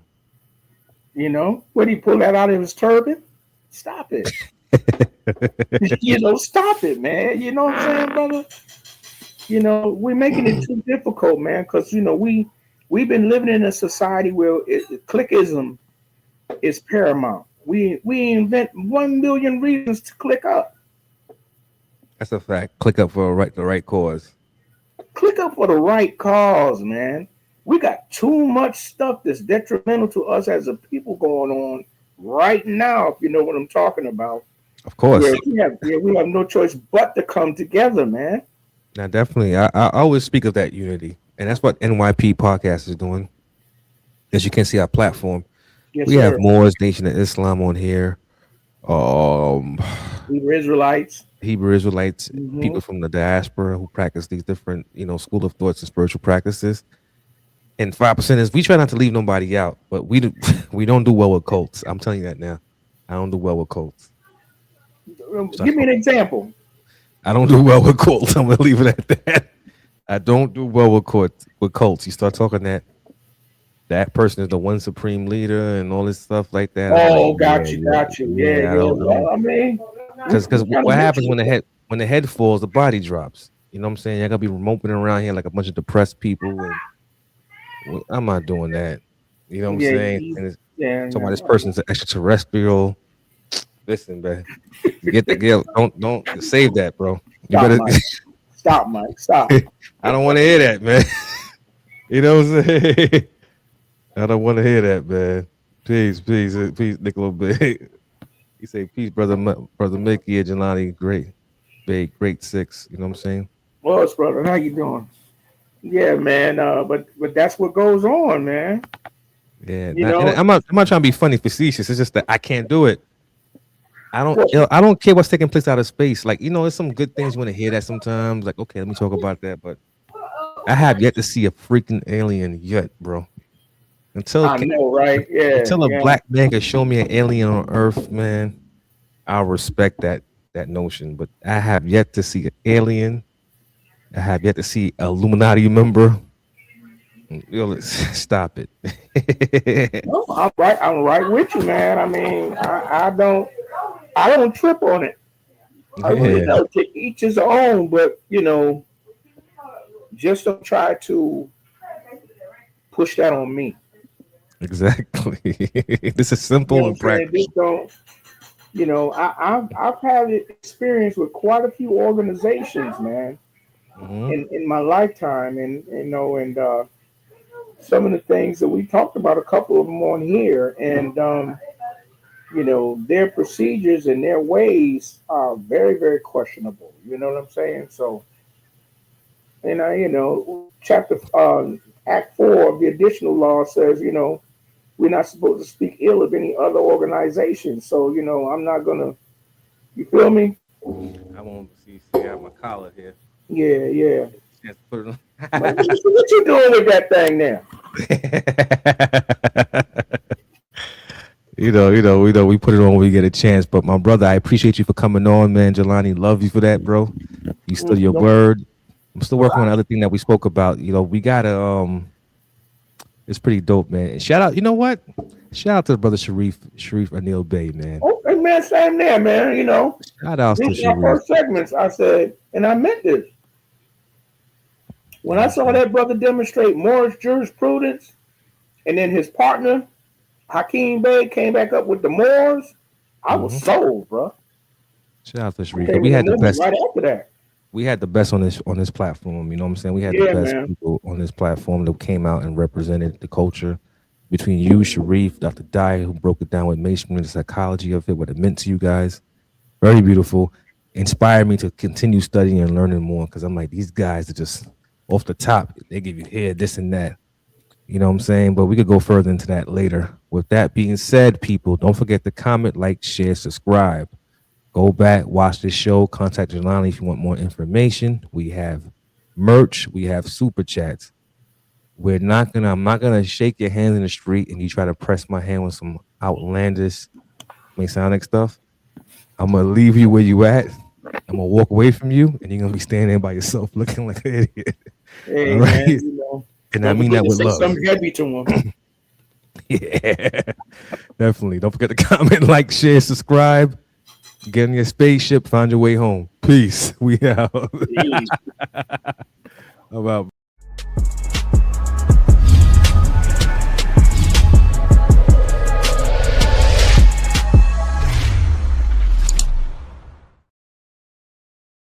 S2: You know, would he pull that out of his turban? Stop it. You know, stop it, man. You know what I'm saying, brother? You know, we're making it too difficult, man, because you know we've been living in a society where clickism is paramount. We invent 1 million reasons to click up.
S1: That's a fact. Click up for the right cause.
S2: Click up for the right cause, man. We got too much stuff that's detrimental to us as a people going on right now. If you know what I'm talking about,
S1: Of
S2: where
S1: course.
S2: we have no choice but to come together, man.
S1: Now definitely I always speak of that unity. And that's what NYP podcast is doing. As you can see our platform.
S2: Yes,
S1: We have
S2: sir.
S1: Moors, Nation of Islam on here. Um
S2: We were Israelites.
S1: Hebrew Israelites,
S2: Hmm.
S1: people from the diaspora who practice these different, you know, school of thoughts and spiritual practices. And 5% is we try not to leave nobody out, but we don't do well with cults. I'm telling you that now. I don't do well with cults. So
S2: Give me an example.
S1: I don't do well with cults. I'm gonna leave it at that. I don't do well with cults. You start talking that person is the one supreme leader and all this stuff like that. I'm like,
S2: Oh,
S1: yeah, yeah,
S2: got you. Yeah,
S1: yeah.
S2: yeah.
S1: I don't
S2: Well, I mean,
S1: because
S2: we kind of
S1: what happens
S2: mixed.
S1: when the head falls, the body drops. You know what I'm saying? I gotta be moping around here like a bunch of depressed people, and I'm not doing that. You know what I'm
S2: Yeah,
S1: saying? And it's
S2: yeah,
S1: talking about
S2: yeah.
S1: this person's an extraterrestrial. Listen, man, get the girl. Don't save that, bro. You
S2: Stop,
S1: better.
S2: Mike. Stop, Mike. Stop.
S1: I don't want to hear that, man. You know what I'm saying? I don't want to hear that, man. Please, please, please, Nicola. You say peace, brother Mickey and Jelani. Great, big, great six. You know what I'm saying?
S2: Boss brother, how you doing? Yeah, man. But that's what goes on, man.
S1: Yeah.
S2: You
S1: And
S2: know,
S1: I'm not trying to be funny, facetious. It's just that I can't do it.
S2: what
S1: I don't care what's taking place out of space. Like, there's some good things you want to hear that sometimes. Like, okay, let me talk about that. But I have yet to see a freaking alien yet, bro. Until
S2: I know, right? Yeah,
S1: until a
S2: yeah.
S1: black man can show me an alien on Earth, man, I'll respect that notion. But I have yet to see an alien. I have yet to see a Illuminati member. Let's stop it.
S2: No, I'm right. I'm right with you, man. I mean, I don't trip on it. I really
S1: Yeah,
S2: don't. To each his own, but just don't try to push that on me.
S1: exactly. This is
S2: You
S1: simple
S2: know what
S1: and
S2: I'm saying?
S1: practical.
S2: Just don't. I've had experience with quite a few organizations, man,
S1: Hmm.
S2: in my lifetime, and some of the things that we talked about, a couple of them on here, and their procedures and their ways are very, very questionable. You know what I'm saying? So, and chapter Act 4 of the additional law says, we're not supposed to speak ill of any other organization. So, I'm not gonna. You feel me?
S1: I won't see. I have my collar here.
S2: Yeah, yeah.
S1: Chance to put it
S2: But what you doing with that thing now?
S1: on. We put it on when we get a chance. But my brother, I appreciate you for coming on, man. Jelani, love you for that, bro. You stood your
S2: No,
S1: word. I'm still
S2: no,
S1: working on the other thing that we spoke about. We gotta it's pretty dope, man. And shout out, you know what? Shout out to the brother Sharif Anil Bey, man.
S2: okay, man, same there, man.
S1: Shout outs to
S2: This is our
S1: Sharif.
S2: first segments. I said, and I meant this. When I
S1: Yes,
S2: saw
S1: man.
S2: that brother demonstrate Morris jurisprudence, and then his partner Hakeem Bey came back up with the Moors, I was
S1: Hmm.
S2: sold, bro.
S1: Shout out to
S2: I
S1: Sharif.
S2: came
S1: We
S2: in the
S1: had the
S2: movement
S1: best.
S2: right after that.
S1: We had the best on this platform. You know what I'm saying? We had the
S2: Yeah,
S1: best
S2: man.
S1: people on this platform that came out and represented the culture. Between you, Sharif, Dr. Dyer, who broke it down with Masonry, the psychology of it, what it meant to you guys. Very beautiful. Inspired me to continue studying and learning more because I'm like, these guys are just off the top. They give you here, this and that. You know what I'm saying? But we could go further into that later. With that being said, people, don't forget to comment, like, share, subscribe. Go back, watch this show. Contact Jelani if you want more information. We have merch. We have super chats. I'm not gonna shake your hand in the street and you try to press my hand with some outlandish Masonic stuff. I'm gonna leave you where you at. I'm gonna walk away from you, and you're gonna be standing there by yourself, looking like an idiot. All
S2: Hey,
S1: right,
S2: man.
S1: and I
S2: Don't
S1: mean
S2: forget
S1: that
S2: to
S1: with
S2: say
S1: love.
S2: something heavy to him.
S1: Yeah, definitely. Don't forget to comment, like, share, subscribe. Get in your spaceship, find your way home. Peace. We out.
S2: Jeez.
S1: How about